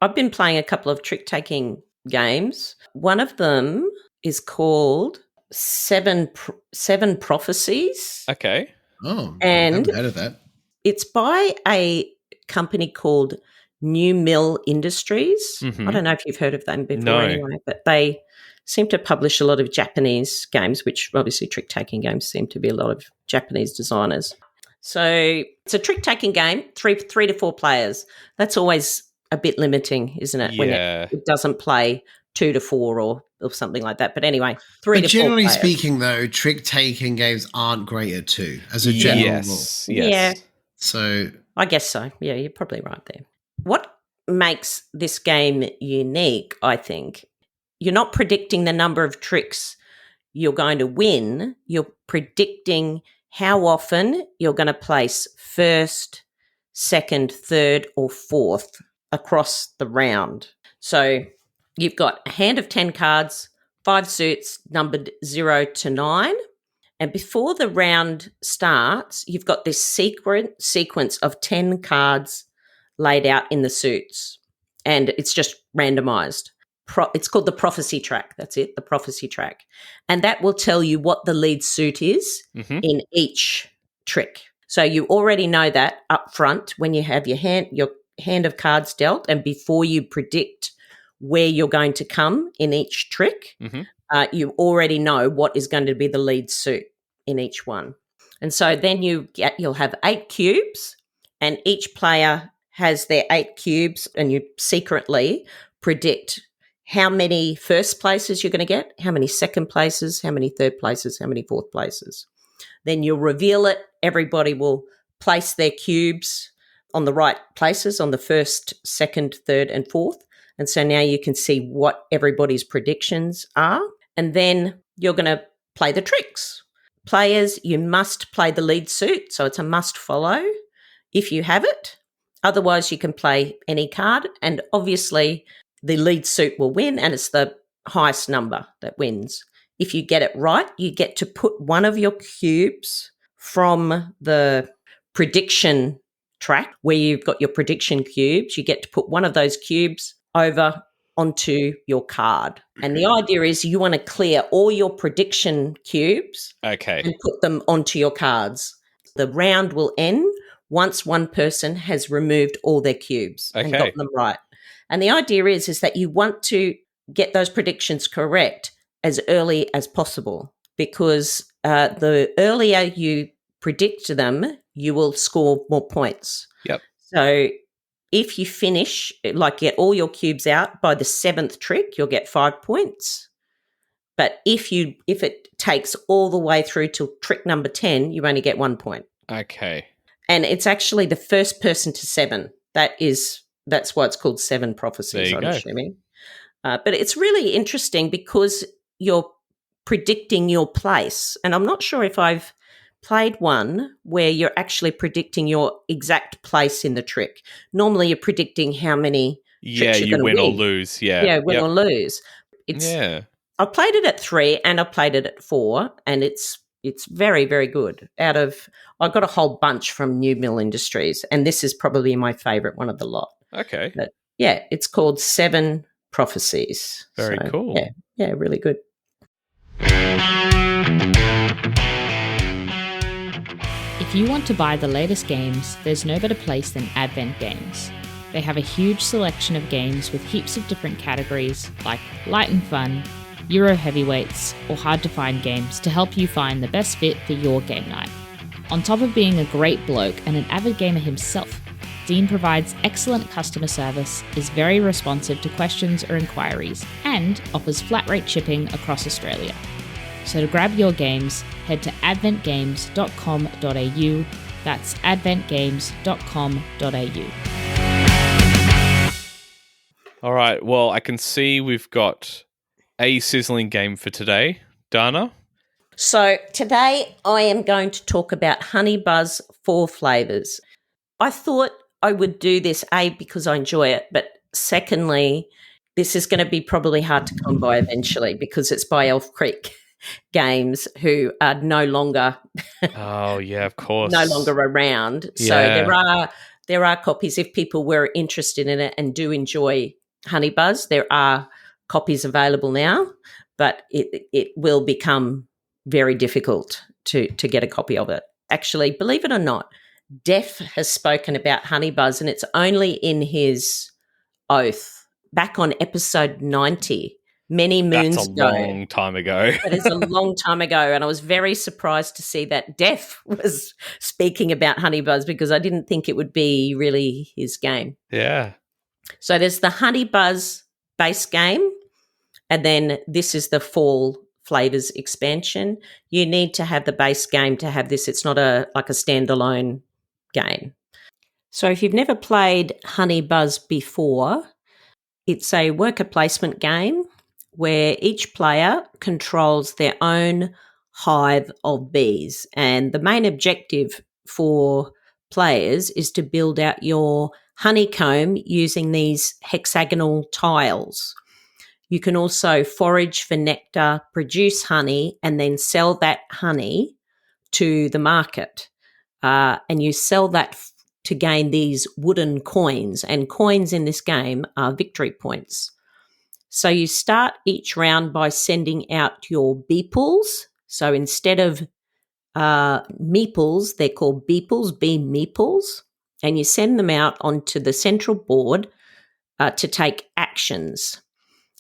I've been playing a couple of trick-taking games. One of them is called Seven Prophecies. Okay. Oh, and I haven't heard of that. It's by a company called New Mill Industries. Mm-hmm. I don't know if you've heard of them before anyway, but they seem to publish a lot of Japanese games, which obviously trick-taking games seem to be a lot of Japanese designers. So it's a trick-taking game, three to four players. That's always a bit limiting, isn't it? Yeah. When it doesn't play 2 to 4 or something like that. But anyway, 3 to 4 generally players. speaking, though, trick-taking games aren't great at 2 as a general rule. Yes. Yeah. So I guess so. Yeah, you're probably right there. What makes this game unique, I think, you're not predicting the number of tricks you're going to win. You're predicting how often you're going to place first, second, third, or fourth across the round. So you've got a hand of 10 cards, 5 suits numbered 0 to 9. And before the round starts, you've got this sequence of 10 cards laid out in the suits. And it's just randomized. It's called the prophecy track. That's it, the prophecy track. And that will tell you what the lead suit is in each trick. So you already know that up front when you have your hand of cards dealt, and before you predict where you're going to come in each trick, you already know what is going to be the lead suit in each one. And so then you'll have 8 cubes, and each player has their 8 cubes, and you secretly predict how many first places you're going to get, how many second places, how many third places, how many fourth places. Then you'll reveal it. Everybody will place their cubes on the right places on the first, second, third, and fourth. And so now you can see what everybody's predictions are. And then you're going to play the tricks. Players, you must play the lead suit. So it's a must follow if you have it. Otherwise, you can play any card. And obviously, the lead suit will win, and it's the highest number that wins. If you get it right, you get to put one of your cubes from the prediction track where you've got your prediction cubes. You get to put one of those cubes over onto your card. And the idea is you want to clear all your prediction cubes and put them onto your cards. The round will end once one person has removed all their cubes and got them right. And the idea is that you want to get those predictions correct as early as possible, because the earlier you predict them, you will score more points. Yep. So if you finish, get all your cubes out by the 7th trick, you'll get 5 points. But if it takes all the way through to trick number 10, you only get 1 point. Okay. And it's actually the first person to 7. That's why it's called 7 Prophecies, I'm assuming. But it's really interesting because you're predicting your place. And I'm not sure if I've played one where you're actually predicting your exact place in the trick. Normally you're predicting how many tricks you're going to win or lose. Yeah. Yeah, win or lose. I played it at 3 and I played it at 4, and it's very, very good. I got a whole bunch from New Mill Industries, and this is probably my favourite one of the lot. Okay. But yeah, it's called 7 Prophecies. Very cool. Yeah, really good. If you want to buy the latest games, there's no better place than Advent Games. They have a huge selection of games with heaps of different categories like light and fun, Euro heavyweights, or hard to find games to help you find the best fit for your game night. On top of being a great bloke and an avid gamer himself, Dean provides excellent customer service, is very responsive to questions or inquiries, and offers flat rate shipping across Australia. So to grab your games, head to adventgames.com.au. That's adventgames.com.au. All right. Well, I can see we've got a sizzling game for today. Dana? So today I am going to talk about Honey Buzz 4 Flavours. I thought I would do this, A, because I enjoy it, but secondly, this is going to be probably hard to come by eventually because it's by Elf Creek Games, who are no longer Oh, yeah, of course. no longer around. So there are copies if people were interested in it and do enjoy Honey Buzz. There are copies available now, but it will become very difficult to get a copy of it. Actually, believe it or not, Def has spoken about Honey Buzz, and it's only in his oath back on episode 90, many moons ago. That's a long time ago. That is a long time ago, and I was very surprised to see that Def was speaking about Honey Buzz because I didn't think it would be really his game. Yeah. So there's the Honey Buzz base game, and then this is the Fall Flavours expansion. You need to have the base game to have this. It's not like a standalone game. So if you've never played Honey Buzz before, it's a worker placement game where each player controls their own hive of bees. And the main objective for players is to build out your honeycomb using these hexagonal tiles. You can also forage for nectar, produce honey, and then sell that honey to the market. And you sell that to gain these wooden coins. And coins in this game are victory points. So you start each round by sending out your beeples. So instead of meeples, they're called beeples, bee meeples. And you send them out onto the central board to take actions.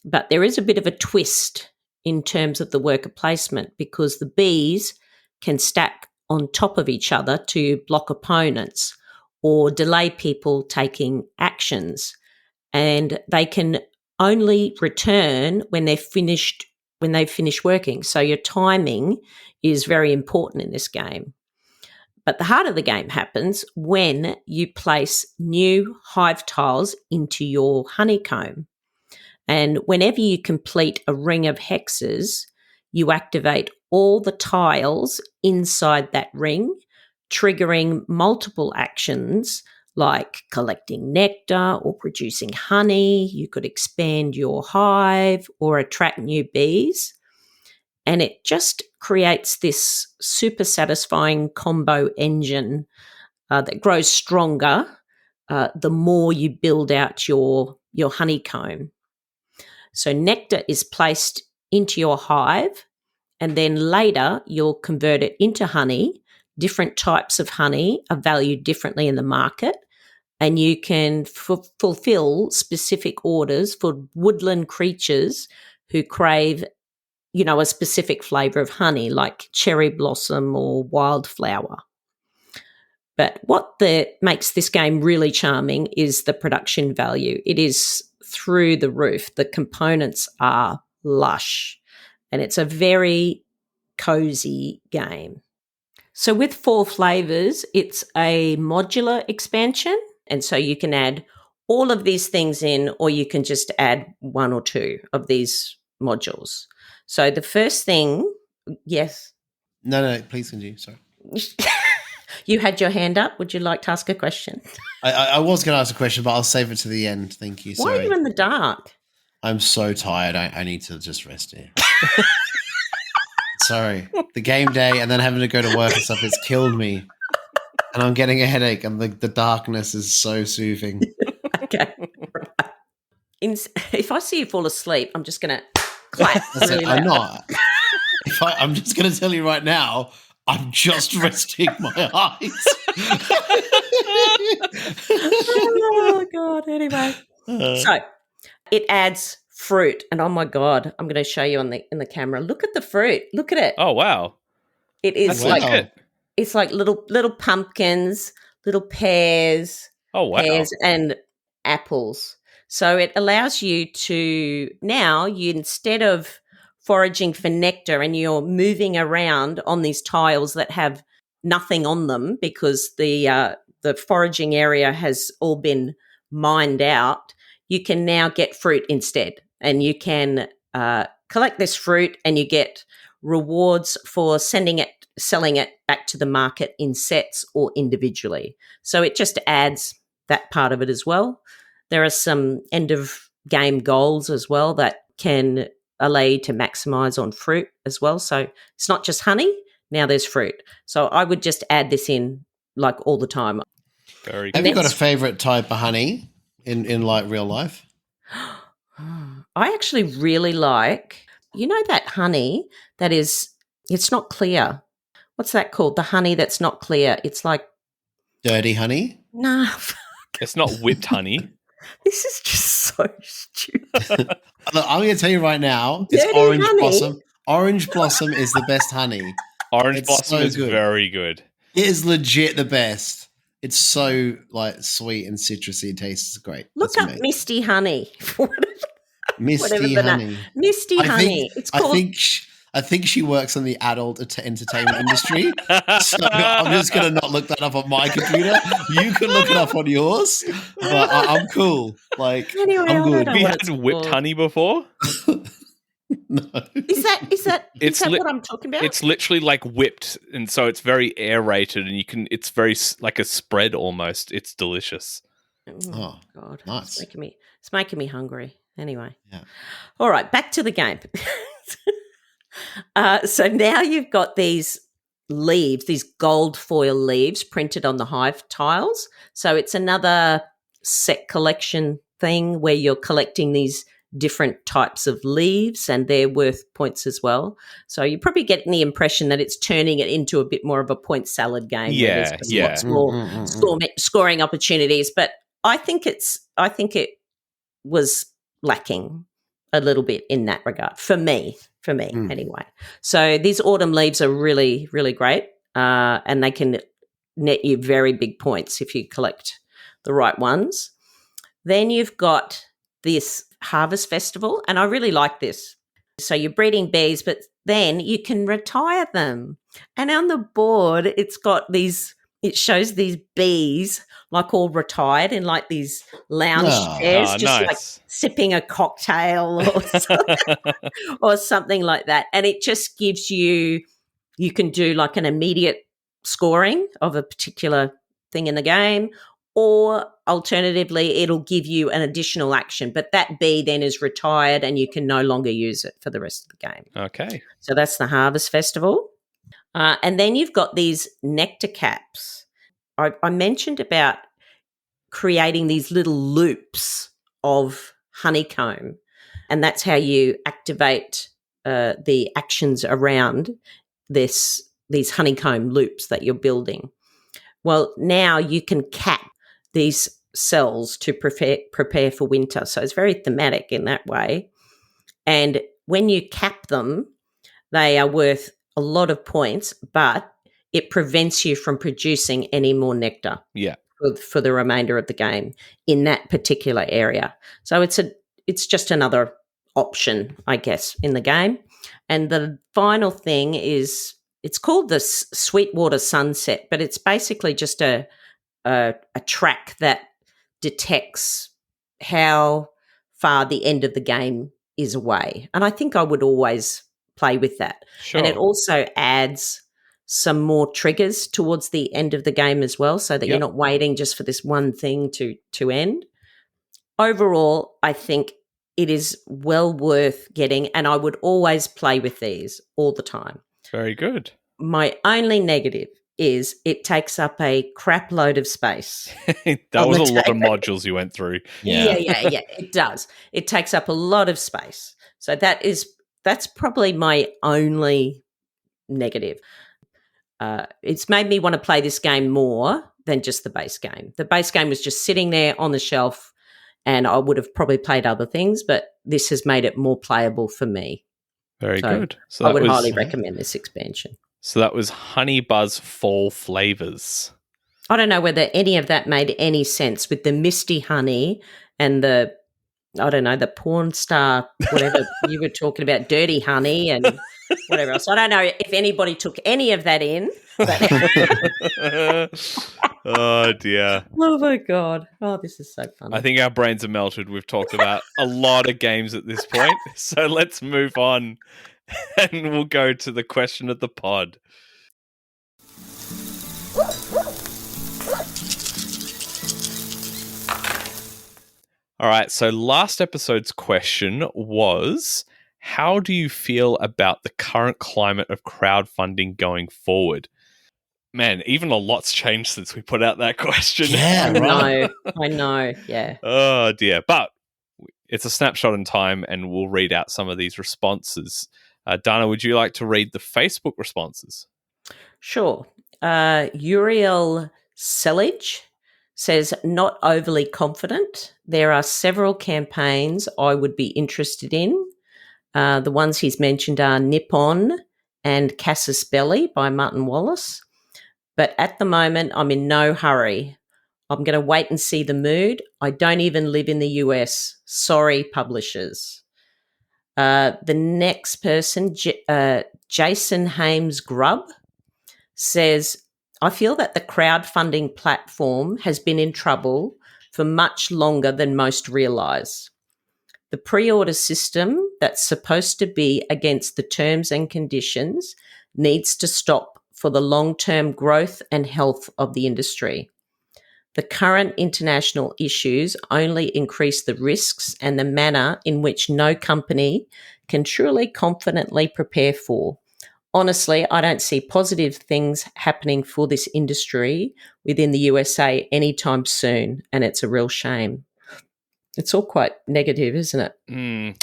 But there is a bit of a twist in terms of the worker placement because the bees can stack on top of each other to block opponents or delay people taking actions. And they can only return when they've finished working. So your timing is very important in this game. But the heart of the game happens when you place new hive tiles into your honeycomb. And whenever you complete a ring of hexes, you activate all the tiles inside that ring, triggering multiple actions like collecting nectar or producing honey. You could expand your hive or attract new bees. And it just creates this super satisfying combo engine that grows stronger the more you build out your honeycomb. So nectar is placed into your hive, and then later you'll convert it into honey. Different types of honey are valued differently in the market, and you can fulfill specific orders for woodland creatures who crave, a specific flavour of honey like cherry blossom or wildflower. But what makes this game really charming is the production value. It is through the roof. The components are lush, and it's a very cozy game. So with 4 Flavours, it's a modular expansion, and so you can add all of these things in, or you can just add 1 or 2 of these modules. So the first thing, yes? No, please continue, sorry. You had your hand up. Would you like to ask a question? I was going to ask a question, but I'll save it to the end. Thank you. Why are you in the dark? I'm so tired. I need to just rest here. Sorry. The game day and then having to go to work and stuff, it's killed me. And I'm getting a headache and the darkness is so soothing. Okay. If I see you fall asleep, I'm just going to clap. Really I'm not. I'm just going to tell you right now, I'm just resting my eyes. Oh, God. Anyway. So it adds fruit. And oh, my God, I'm going to show you in the camera. Look at the fruit. Look at it. Oh, wow. It is That's it's like little pumpkins, little pears, Oh, wow. pears, and apples. So it allows you to now you instead of foraging for nectar and you're moving around on these tiles that have nothing on them because the foraging area has all been mined out, you can now get fruit instead, and you can collect this fruit and you get rewards for selling it back to the market in sets or individually. So it just adds that part of it as well. There are some end of game goals as well that can allow you to maximize on fruit as well. So it's not just honey, now there's fruit. So I would just add this in like all the time. Very Have good. you got a favorite type of honey in like real life? I actually really like, that honey that is, it's not clear. What's that called? The honey that's not clear. It's like, Dirty honey? nah, It's not whipped honey. this is just so stupid. Look, I'm going to tell you right now, it's Dirty orange honey? blossom. Orange blossom is the best honey. Orange It's blossom so is good. very good. It is legit the best. It's so like sweet and citrusy. It tastes great. Look That's up me. Misty honey. whatever Misty the honey. Misty honey. It's called. I think she works in the adult entertainment industry. So I'm just going to not look that up on my computer. You can look it up on yours, but I'm cool. Like, Anyway, I I'm don't good. know Have you what had it's whipped called. honey before? No. Is that It's what I'm talking about? It's literally like whipped, and so it's very aerated, and it's very like a spread almost. It's delicious. Oh, God, nice. It's making me hungry. Anyway, Yeah. All right, back to the game. So now you've got these leaves, these gold foil leaves printed on the hive tiles. So it's another set collection thing where you're collecting these different types of leaves and they're worth points as well. So you're probably getting the impression that it's turning it into a bit more of a point salad game. Yeah, where there's yeah. lots more scoring opportunities. But I think it was lacking a little bit in that regard for me anyway. So these autumn leaves are really, really great, and they can net you very big points if you collect the right ones. Then you've got this harvest festival, and I really like this. So you're breeding bees, but then you can retire them. And on the board, it shows these bees like all retired in like these lounge chairs, just like sipping a cocktail or something like that. And it just gives you can do like an immediate scoring of a particular thing in the game, or alternatively, it'll give you an additional action. But that bee then is retired and you can no longer use it for the rest of the game. Okay. So that's the Harvest Festival. And then you've got these nectar caps. I mentioned about creating these little loops of honeycomb, and that's how you activate the actions around these honeycomb loops that you're building. Well, now you can cap these cells to prepare for winter. So it's very thematic in that way. And when you cap them, they are worth a lot of points, but it prevents you from producing any more nectar. Yeah. For the remainder of the game in that particular area. So it's just another option, I guess, in the game. And the final thing is it's called the Sweetwater Sunset, but it's basically just a track that detects how far the end of the game is away. And I think I would always play with that. Sure. And it also adds some more triggers towards the end of the game as well, so that you're not waiting just for this one thing to end. Overall, I think it is well worth getting, and I would always play with these all the time. Very good. My only negative is it takes up a crap load of space. That was a lot of modules you went through. Yeah, it does. It takes up a lot of space. So that's probably my only negative. It's made me want to play this game more than just the base game. The base game was just sitting there on the shelf and I would have probably played other things, but this has made it more playable for me. Very good. So I would highly recommend this expansion. So that was Honey Buzz Fall Flavours. I don't know whether any of that made any sense with the Misty Honey and the, I don't know, the porn star, whatever you were talking about, Dirty Honey and whatever else. I don't know if anybody took any of that in. But Oh, dear. oh, my God. Oh, this is so funny. I think our brains are melted. We've talked about a lot of games at this point. So let's move on and we'll go to the question of the pod. All right, so last episode's question was, how do you feel about the current climate of crowdfunding going forward? Man, even a lot's changed since we put out that question. Yeah, right. I know, yeah. Oh, dear. But it's a snapshot in time, and we'll read out some of these responses. Dana, would you like to read the Facebook responses? Sure. Uriel Selage says, not overly confident. There are several campaigns I would be interested in. The ones he's mentioned are Nippon and Casus Belli by Martin Wallace. But at the moment, I'm in no hurry. I'm going to wait and see the mood. I don't even live in the US. Sorry, publishers. The next person, Jason Hames Grubb, says, I feel that the crowdfunding platform has been in trouble for much longer than most realise. The pre-order system that's supposed to be against the terms and conditions needs to stop for the long-term growth and health of the industry. The current international issues only increase the risks and the manner in which no company can truly confidently prepare for. Honestly, I don't see positive things happening for this industry within the USA anytime soon, and it's a real shame. It's all quite negative, isn't it?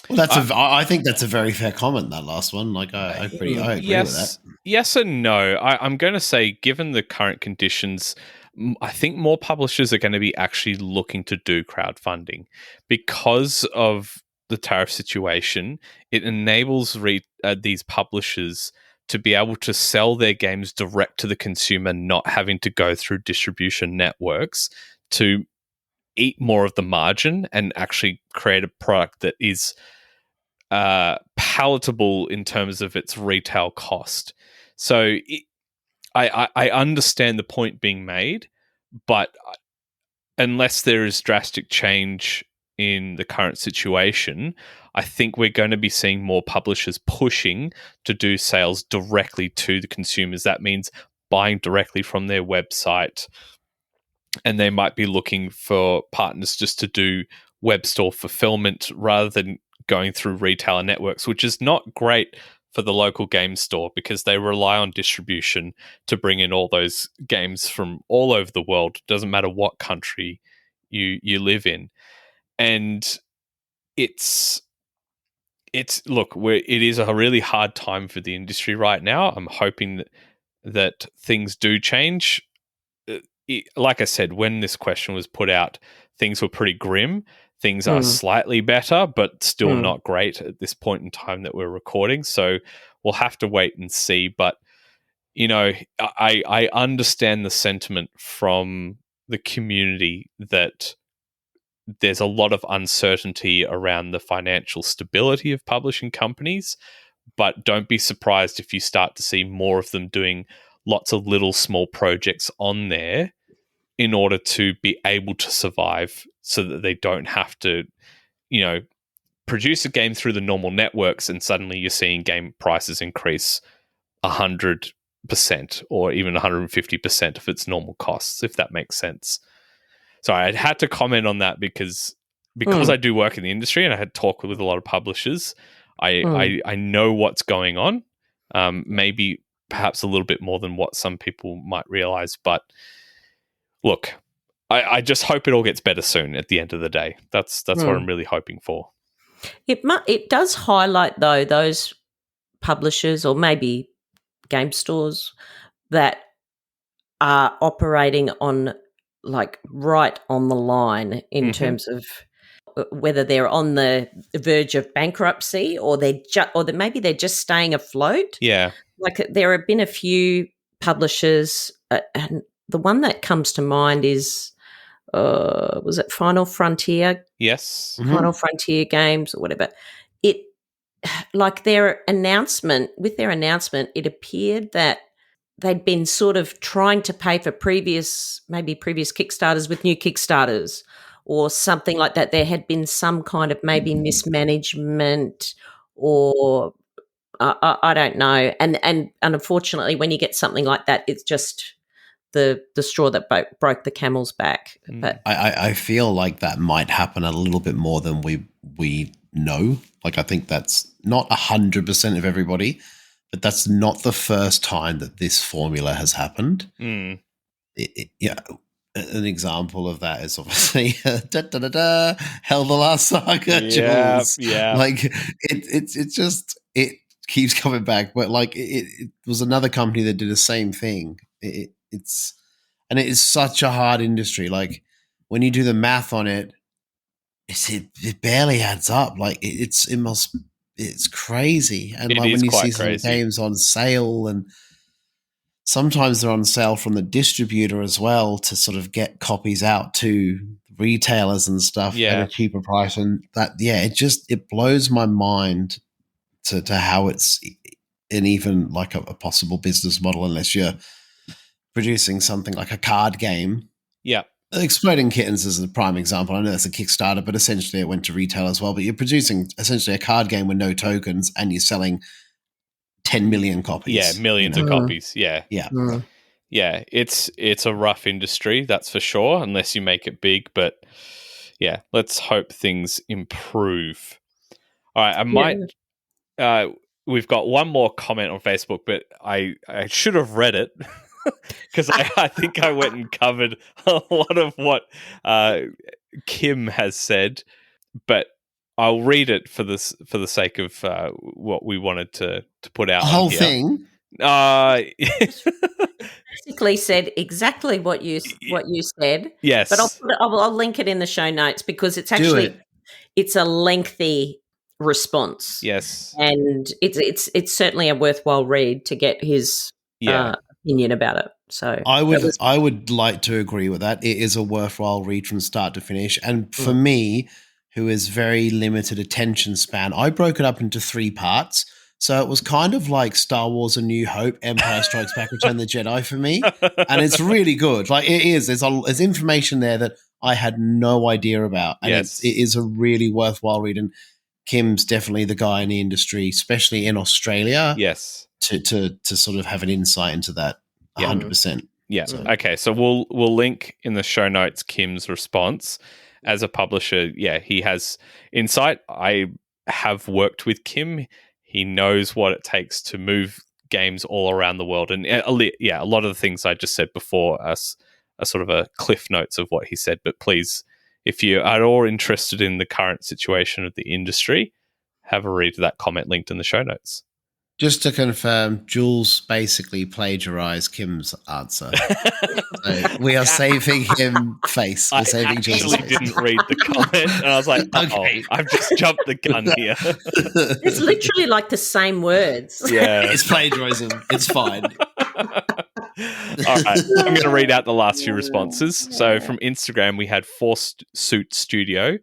Well, I think that's a very fair comment, that last one. Like, I agree with that. Yes and no. I'm going to say, given the current conditions, I think more publishers are going to be actually looking to do crowdfunding because of the tariff situation. It enables these publishers to be able to sell their games direct to the consumer, not having to go through distribution networks to eat more of the margin and actually create a product that is palatable in terms of its retail cost. So I understand the point being made, but unless there is drastic change in the current situation, I think we're going to be seeing more publishers pushing to do sales directly to the consumers. That means buying directly from their website, and they might be looking for partners just to do web store fulfillment rather than going through retailer networks, which is not great for the local game store because they rely on distribution to bring in all those games from all over the world. It doesn't matter what country you live in. And it is a really hard time for the industry right now. I'm hoping that things do change. Like I said, when this question was put out, things were pretty grim. Things are slightly better, but still not great at this point in time that we're recording. So we'll have to wait and see. But, I understand the sentiment from the community that there's a lot of uncertainty around the financial stability of publishing companies, but don't be surprised if you start to see more of them doing lots of little small projects on there in order to be able to survive so that they don't have to, produce a game through the normal networks and suddenly you're seeing game prices increase 100% or even 150% of its normal costs, if that makes sense. So I had to comment on that because I do work in the industry and I had talked with a lot of publishers. I know what's going on, maybe perhaps a little bit more than what some people might realize. But look, I just hope it all gets better soon at the end of the day. That's what I'm really hoping for. It does highlight, though, those publishers or maybe game stores that are operating on right on the line in terms of whether they're on the verge of bankruptcy or maybe they're just staying afloat. Yeah. Like there have been a few publishers, and the one that comes to mind is, was it Final Frontier? Yes. Mhm. Final Frontier Games or whatever. It, like their announcement, it appeared that they'd been sort of trying to pay for previous Kickstarters with new Kickstarters or something like that. There had been some kind of maybe mismanagement or I don't know. And unfortunately, when you get something like that, it's just the straw that broke the camel's back. But I feel like that might happen a little bit more than we know. Like, I think that's not 100% of everybody, but that's not the first time that this formula has happened. Mm. Yeah, an example of that is obviously Hell the Last Saga, Jules. Yeah. Like it keeps coming back, but like it was another company that did the same thing. It is such a hard industry. Like when you do the math on it, it barely adds up. Like it's crazy. And It like is when you quite see some crazy. games on sale, and sometimes they're on sale from the distributor as well to sort of get copies out to retailers and stuff at a cheaper price. And that, it blows my mind to how it's an even like a possible business model, unless you're producing something like a card game. Yeah. Exploding Kittens is a prime example. I know it's a Kickstarter, but essentially it went to retail as well. But you're producing essentially a card game with no tokens, and you're selling 10 million copies. Yeah, millions of copies. Yeah. Yeah. Yeah, it's a rough industry, that's for sure, unless you make it big. But yeah, let's hope things improve. All right, we've got one more comment on Facebook, but I should have read it because I think I went and covered a lot of what Kim has said, but I'll read it for the sake of what we wanted to put out. The whole thing. Basically said exactly what you said. Yes, but I'll link it in the show notes because it's actually it's a lengthy response. Yes, and it's certainly a worthwhile read to get his opinion about it. So I would like to agree with that. It is a worthwhile read from start to finish, and for me, who is very limited attention span, I broke it up into 3 parts. So it was kind of like Star Wars: A New Hope, Empire Strikes Back, Return of the Jedi for me, and it's really good. Like it is. There's information there that I had no idea about, and it is a really worthwhile read. And Kim's definitely the guy in the industry, especially in Australia. Yes, to sort of have an insight into that. 100%. Yeah. Okay. So we'll link in the show notes Kim's response as a publisher. Yeah, he has insight. I have worked with Kim. He knows what it takes to move games all around the world. And a lot of the things I just said before are sort of a cliff notes of what he said. But please, if you are all interested in the current situation of the industry, have a read of that comment linked in the show notes. Just to confirm, Jules basically plagiarized Kim's answer. So we are saving him face. We're saving Jules' I actually didn't read the comment, and I was like, okay. I've just jumped the gun here. It's literally like the same words. Yeah. It's plagiarism. It's fine. All right, I'm going to read out the last few responses. So from Instagram, we had Forced Suit Studio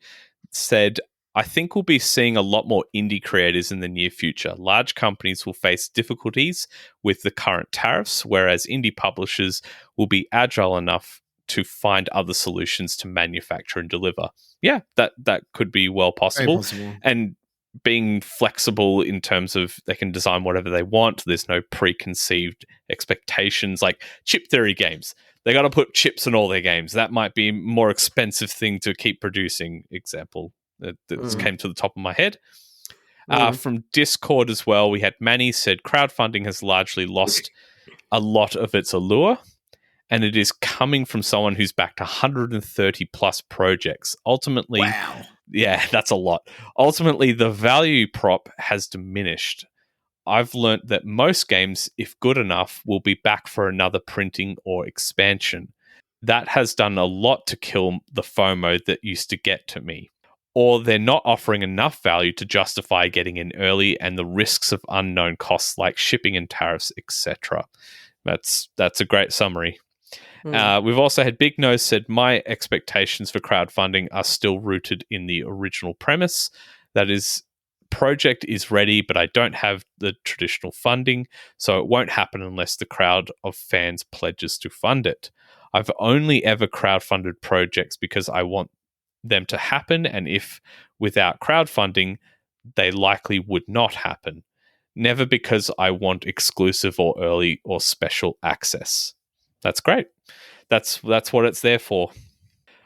said, I think we'll be seeing a lot more indie creators in the near future. Large companies will face difficulties with the current tariffs, whereas indie publishers will be agile enough to find other solutions to manufacture and deliver. Yeah, that could be well possible. Very possible. And being flexible in terms of they can design whatever they want. There's no preconceived expectations like chip theory games. They got to put chips in all their games. That might be a more expensive thing to keep producing. Example that came to the top of my head. From Discord as well, we had Manny said crowdfunding has largely lost a lot of its allure, and it is coming from someone who's backed 130 plus projects. Ultimately, wow. Yeah, that's a lot. Ultimately, the value prop has diminished. I've learnt that most games, if good enough, will be back for another printing or expansion. That has done a lot to kill the FOMO that used to get to me. Or they're not offering enough value to justify getting in early and the risks of unknown costs like shipping and tariffs, etc. That's a great summary. We've also had Big Nose said, my expectations for crowdfunding are still rooted in the original premise. That is, project is ready, but I don't have the traditional funding, so it won't happen unless the crowd of fans pledges to fund it. I've only ever crowdfunded projects because I want them to happen, and if without crowdfunding, they likely would not happen. Never because I want exclusive or early or special access. That's great. That's what it's there for.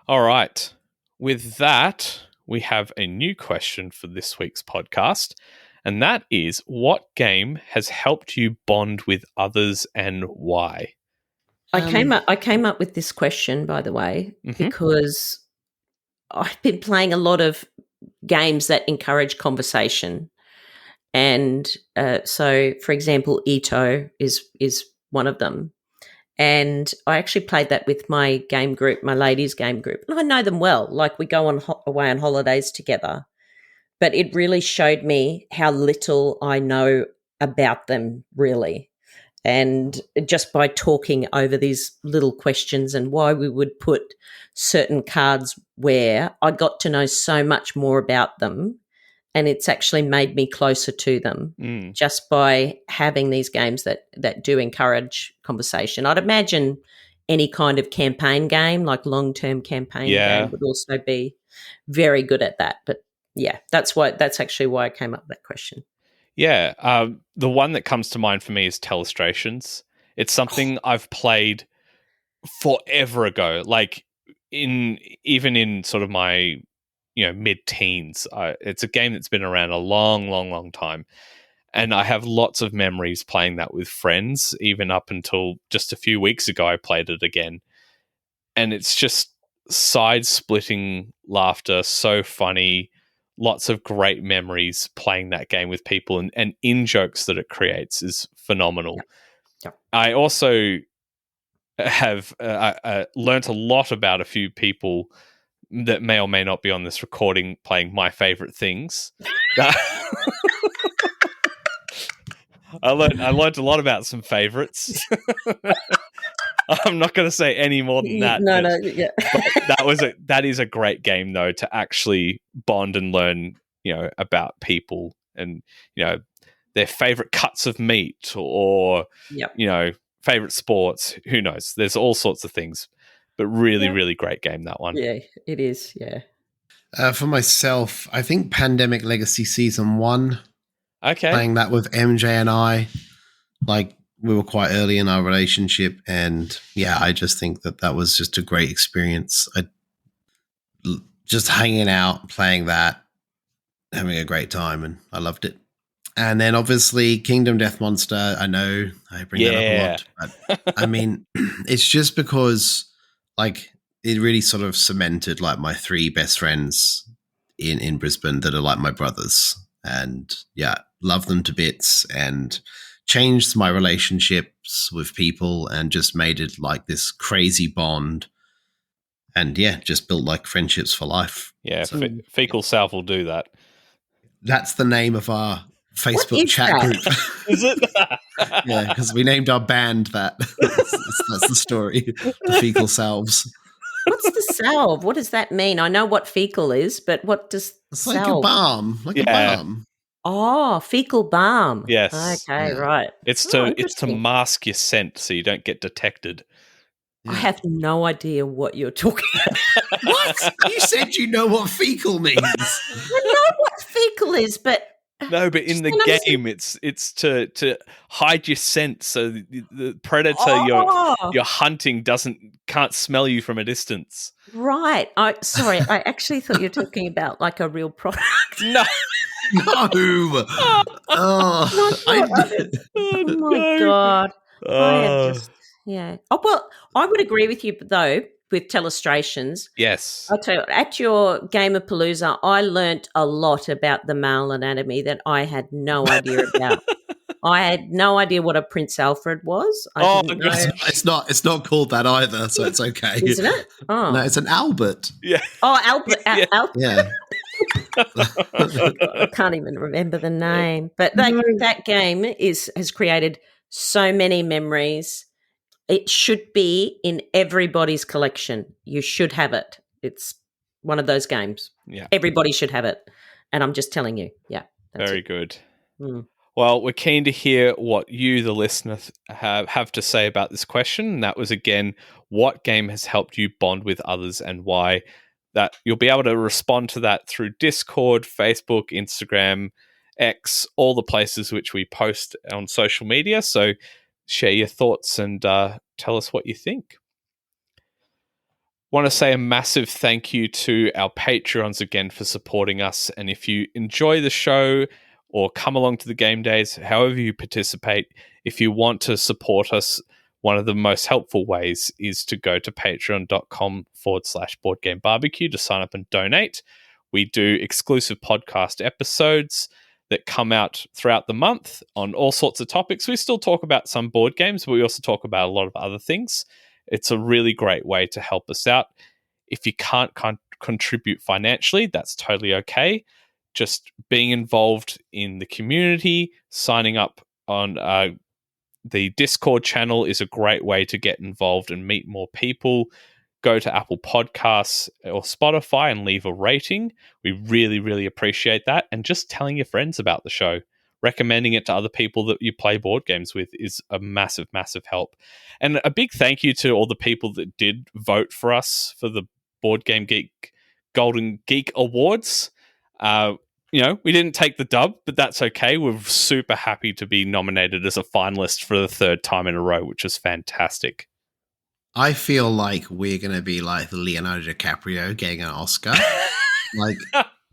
All right. With that, we have a new question for this week's podcast, and that is, what game has helped you bond with others and why? I came up with this question, by the way, because I've been playing a lot of games that encourage conversation. And so, for example, Ito is one of them. And I actually played that with my game group, my ladies' game group. And I know them well. Like, we go on away on holidays together. But it really showed me how little I know about them, really. And just by talking over these little questions and why we would put certain cards where, I got to know so much more about them. And it's actually made me closer to them just by having these games that do encourage conversation. I'd imagine any kind of campaign game, like long-term campaign game, would also be very good at that. But yeah, that's actually why I came up with that question. Yeah, the one that comes to mind for me is Telestrations. It's something I've played forever ago, like even in sort of my mid-teens. It's a game that's been around a long, long, long time. And I have lots of memories playing that with friends, even up until just a few weeks ago I played it again. And it's just side-splitting laughter, so funny, lots of great memories playing that game with people, and in-jokes that it creates is phenomenal. Yeah. I also have learnt a lot about a few people that may or may not be on this recording playing My Favorite Things. I learned a lot about some favorites. I'm not going to say any more than that. But that is a great game, though, to actually bond and learn, about people and, their favorite cuts of meat or, favorite sports. Who knows? There's all sorts of things. But really, really great game, that one. Yeah, it is, yeah. For myself, I think Pandemic Legacy Season 1. Okay. Playing that with MJ and I, like, we were quite early in our relationship. And, yeah, I just think that was just a great experience. Just hanging out, playing that, having a great time, and I loved it. And then, obviously, Kingdom Death Monster. I know I bring that up a lot. But, I mean, it's just because... like, it really sort of cemented like my three best friends in Brisbane that are like my brothers, and love them to bits, and changed my relationships with people and just made it like this crazy bond, and just built like friendships for life. Yeah, so, Fecal Salve will do that. That's the name of our Facebook chat group. Is it? Yeah, because we named our band that. That's the story. The Fecal Salves. What's the salve? What does that mean? I know what fecal is, but what does it's salve? Like a balm. Like a balm. Oh, fecal balm. Yes. Okay, right. It's to mask your scent so you don't get detected. I have no idea what you're talking about. What? You said you know what fecal means. I know what fecal is, but... No, but in the game, it's to hide your scent so the predator you're hunting can't smell you from a distance. Right. Sorry, I actually thought you were talking about like a real product. No. No. Oh my God. Oh, well, I would agree with you, though, with Telestrations. Yes. I'll tell you, at your Gamerpalooza, I learnt a lot about the male anatomy that I had no idea about. I had no idea what a Prince Alfred was. It's not called that either, so it's okay. Isn't it? Oh. No, it's an Albert. Yeah. Oh, Albert. Albert. Yeah. I can't even remember the name. But that game has created so many memories. It should be in everybody's collection. You should have it. It's one of those games. Yeah. Everybody should have it. And I'm just telling you. Yeah. Very good. Mm. Well, we're keen to hear what you, the listener, have to say about this question. And that was, again, what game has helped you bond with others and why? That you'll be able to respond to that through Discord, Facebook, Instagram, X, all the places which we post on social media. So share your thoughts and tell us what you think. Want to say a massive thank you to our Patreons again for supporting us. And if you enjoy the show or come along to the game days, however you participate, if you want to support us, one of the most helpful ways is to go to patreon.com/boardgamebarbecue to sign up and donate. We do exclusive podcast episodes that come out throughout the month on all sorts of topics. We still talk about some board games, but we also talk about a lot of other things. It's a really great way to help us out. If you can't contribute financially, that's totally okay. Just being involved in the community, signing up on the Discord channel is a great way to get involved and meet more people. Go to Apple Podcasts or Spotify and leave a rating. We really, really appreciate that. And just telling your friends about the show, recommending it to other people that you play board games with is a massive, massive help. And a big thank you to all the people that did vote for us for the Board Game Geek Golden Geek Awards. We didn't take the dub, but that's okay. We're super happy to be nominated as a finalist for the third time in a row, which is fantastic. I feel like we're going to be like the Leonardo DiCaprio getting an Oscar. Like,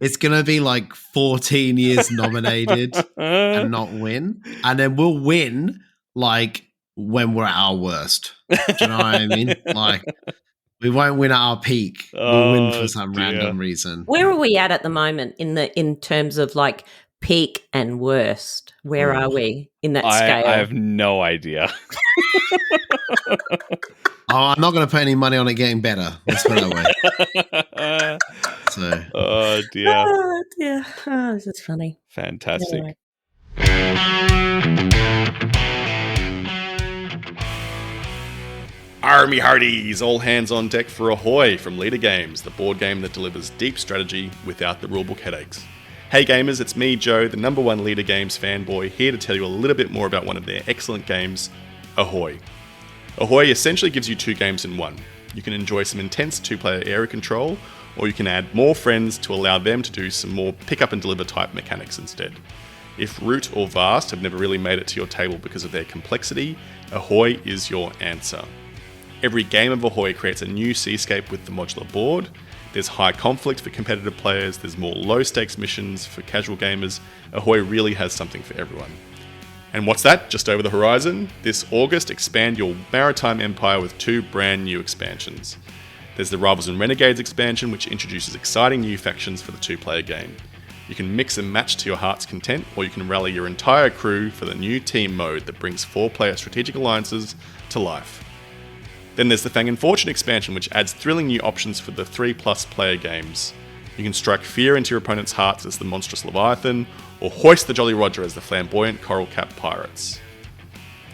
it's going to be like 14 years nominated and not win. And then we'll win, like, when we're at our worst. Do you know what I mean? Like, we won't win at our peak. We'll win for some random reason. Where are we at the moment in terms of like peak and worst? Where are we in that scale? I have no idea. I'm not going to put any money on it getting better. Let's put it that way. Oh, dear. Oh, dear. Oh, this is funny. Fantastic. Anyway. Army Hearties, all hands on deck for Ahoy from Leader Games, the board game that delivers deep strategy without the rulebook headaches. Hey gamers, it's me, Joe, the #1 Leader Games fanboy, here to tell you a little bit more about one of their excellent games, Ahoy. Ahoy essentially gives you 2 games in one. You can enjoy some intense 2-player area control, or you can add more friends to allow them to do some more pick up and deliver type mechanics instead. If Root or Vast have never really made it to your table because of their complexity, Ahoy is your answer. Every game of Ahoy creates a new seascape with the modular board. There's high conflict for competitive players, there's more low-stakes missions for casual gamers. Ahoy really has something for everyone. And what's that? Just over the horizon? This August, expand your maritime empire with 2 brand new expansions. There's the Rivals and Renegades expansion, which introduces exciting new factions for the 2-player game. You can mix and match to your heart's content, or you can rally your entire crew for the new team mode that brings 4-player strategic alliances to life. Then there's the Fang and Fortune expansion, which adds thrilling new options for the 3+ player games. You can strike fear into your opponent's hearts as the monstrous Leviathan, or hoist the Jolly Roger as the flamboyant Coral Cap Pirates.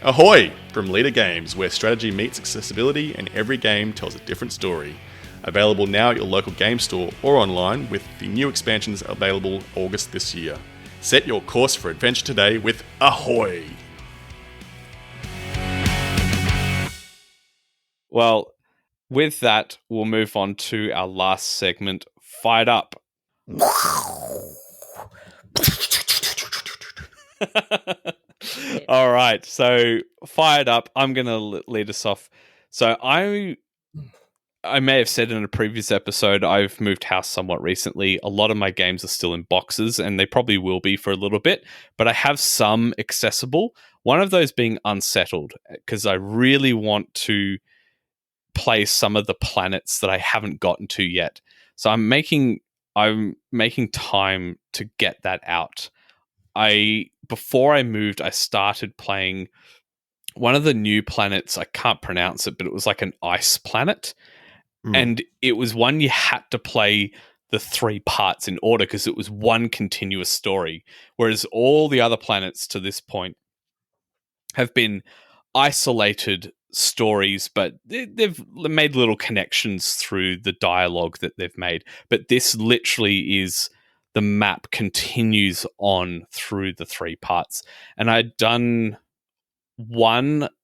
Ahoy! From Leader Games, where strategy meets accessibility and every game tells a different story. Available now at your local game store or online, with the new expansions available August this year. Set your course for adventure today with Ahoy! Well, with that, we'll move on to our last segment, Fired Up. All right, so Fired Up, I'm going to lead us off. So I may have said in a previous episode, I've moved house somewhat recently. A lot of my games are still in boxes, and they probably will be for a little bit, but I have some accessible. One of those being Unsettled, because I really want to play some of the planets that I haven't gotten to yet. So I'm making time to get that out. Before I moved, I started playing one of the new planets. I can't pronounce it, but it was like an ice planet. And it was one you had to play the 3 parts in order because it was one continuous story. Whereas all the other planets to this point have been isolated stories, but they've made little connections through the dialogue that they've made. But this literally is the map continues on through the 3 parts. And I'd done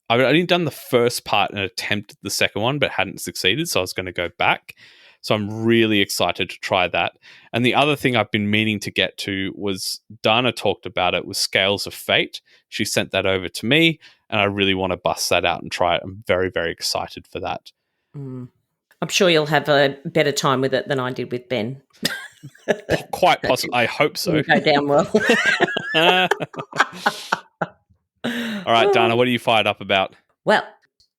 I'd only done the first part and attempted the second one, but hadn't succeeded. So I was going to go back. So I'm really excited to try that. And the other thing I've been meaning to get to was Dana talked about it, was Scales of Fate. She sent that over to me, and I really want to bust that out and try it. I'm very, very excited for that. I'm sure you'll have a better time with it than I did with Ben. Quite possible. I hope so. Go down well. All right, Dana, what are you fired up about? Well,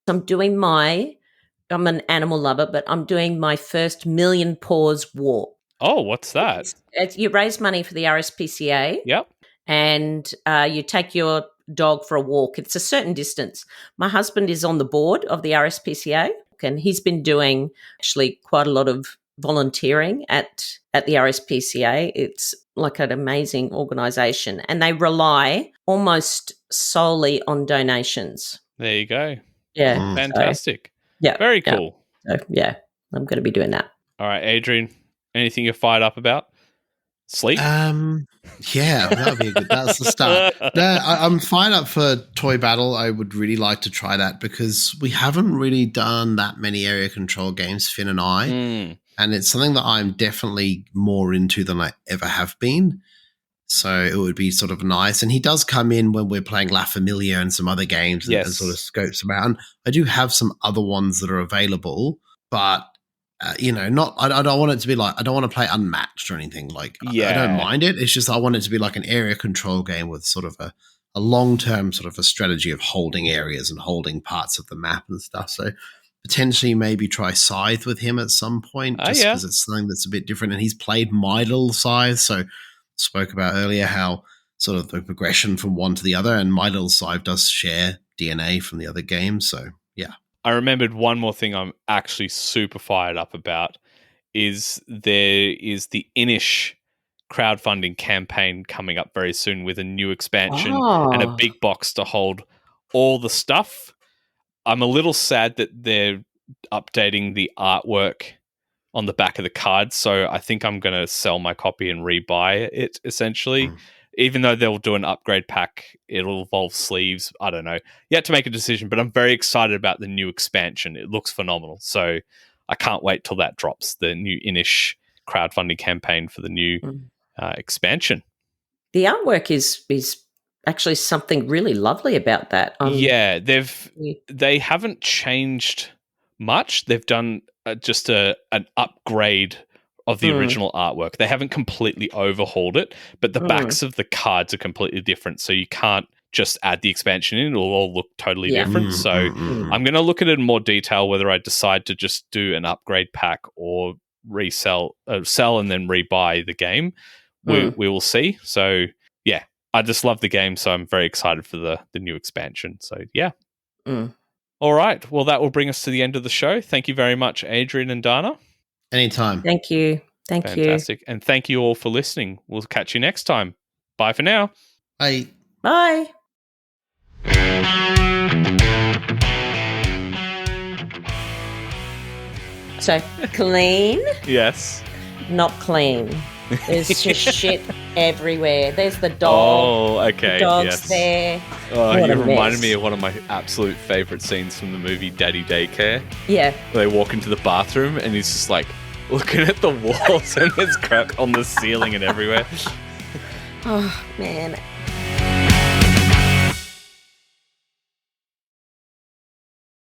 I'm an animal lover, but I'm doing my first Million Paws walk. Oh, what's that? You raise money for the RSPCA. Yep. And you take your dog for a walk. It's a certain distance. My husband is on the board of the RSPCA, and he's been doing actually quite a lot of volunteering at the RSPCA. It's like an amazing organisation, and they rely almost solely on donations. There you go. Yeah. Fantastic. Yeah. Very cool. So, yeah, I'm going to be doing that. All right, Adrian, anything you're fired up about? Sleep? Yeah, that would be good. That's the start. No, I'm fired up for Toy Battle. I would really like to try that because we haven't really done that many area control games, Finn and I. And it's something that I'm definitely more into than I ever have been. So it would be sort of nice. And he does come in when we're playing La Familia and some other games and sort of scopes them out. And I do have some other ones that are available, but not. I don't want it to be like, I don't want to play Unmatched or anything. Like, I don't mind it. It's just I want it to be like an area control game with sort of a long-term sort of a strategy of holding areas and holding parts of the map and stuff. So potentially maybe try Scythe with him at some point, just because it's something that's a bit different. And he's played My Little Scythe, so spoke about earlier how sort of the progression from one to the other, and My Little Scythe does share DNA from the other games. So yeah. I remembered one more thing I'm actually super fired up about is there is the Inish crowdfunding campaign coming up very soon with a new expansion and a big box to hold all the stuff. I'm a little sad that they're updating the artwork on the back of the cards, so I think I'm going to sell my copy and rebuy it, essentially. Even though they'll do an upgrade pack, it'll involve sleeves. I don't know. Yet to make a decision, but I'm very excited about the new expansion. It looks phenomenal, so I can't wait till that drops, the new Inish crowdfunding campaign for the new expansion. The artwork is actually something really lovely about that. They haven't changed much. They've done just an upgrade of the original artwork. They haven't completely overhauled it, but the backs of the cards are completely different, so you can't just add the expansion in. It'll all look totally different. So I'm going to look at it in more detail, whether I decide to just do an upgrade pack or sell and then rebuy the game. We will see. So yeah, I just love the game, so I'm very excited for the new expansion. So yeah. All right. Well, that will bring us to the end of the show. Thank you very much, Adrian and Dana. Anytime. Thank you. Fantastic. And thank you all for listening. We'll catch you next time. Bye for now. Bye. Bye. So, clean? Yes. Not clean. There's just shit everywhere. There's the dog. Oh, okay. The dog's there. Oh, What you a reminded mess. me of one of my absolute favourite scenes from the movie Daddy Daycare. Yeah. They walk into the bathroom and he's just like looking at the walls and there's crap on the ceiling and everywhere. Oh, man.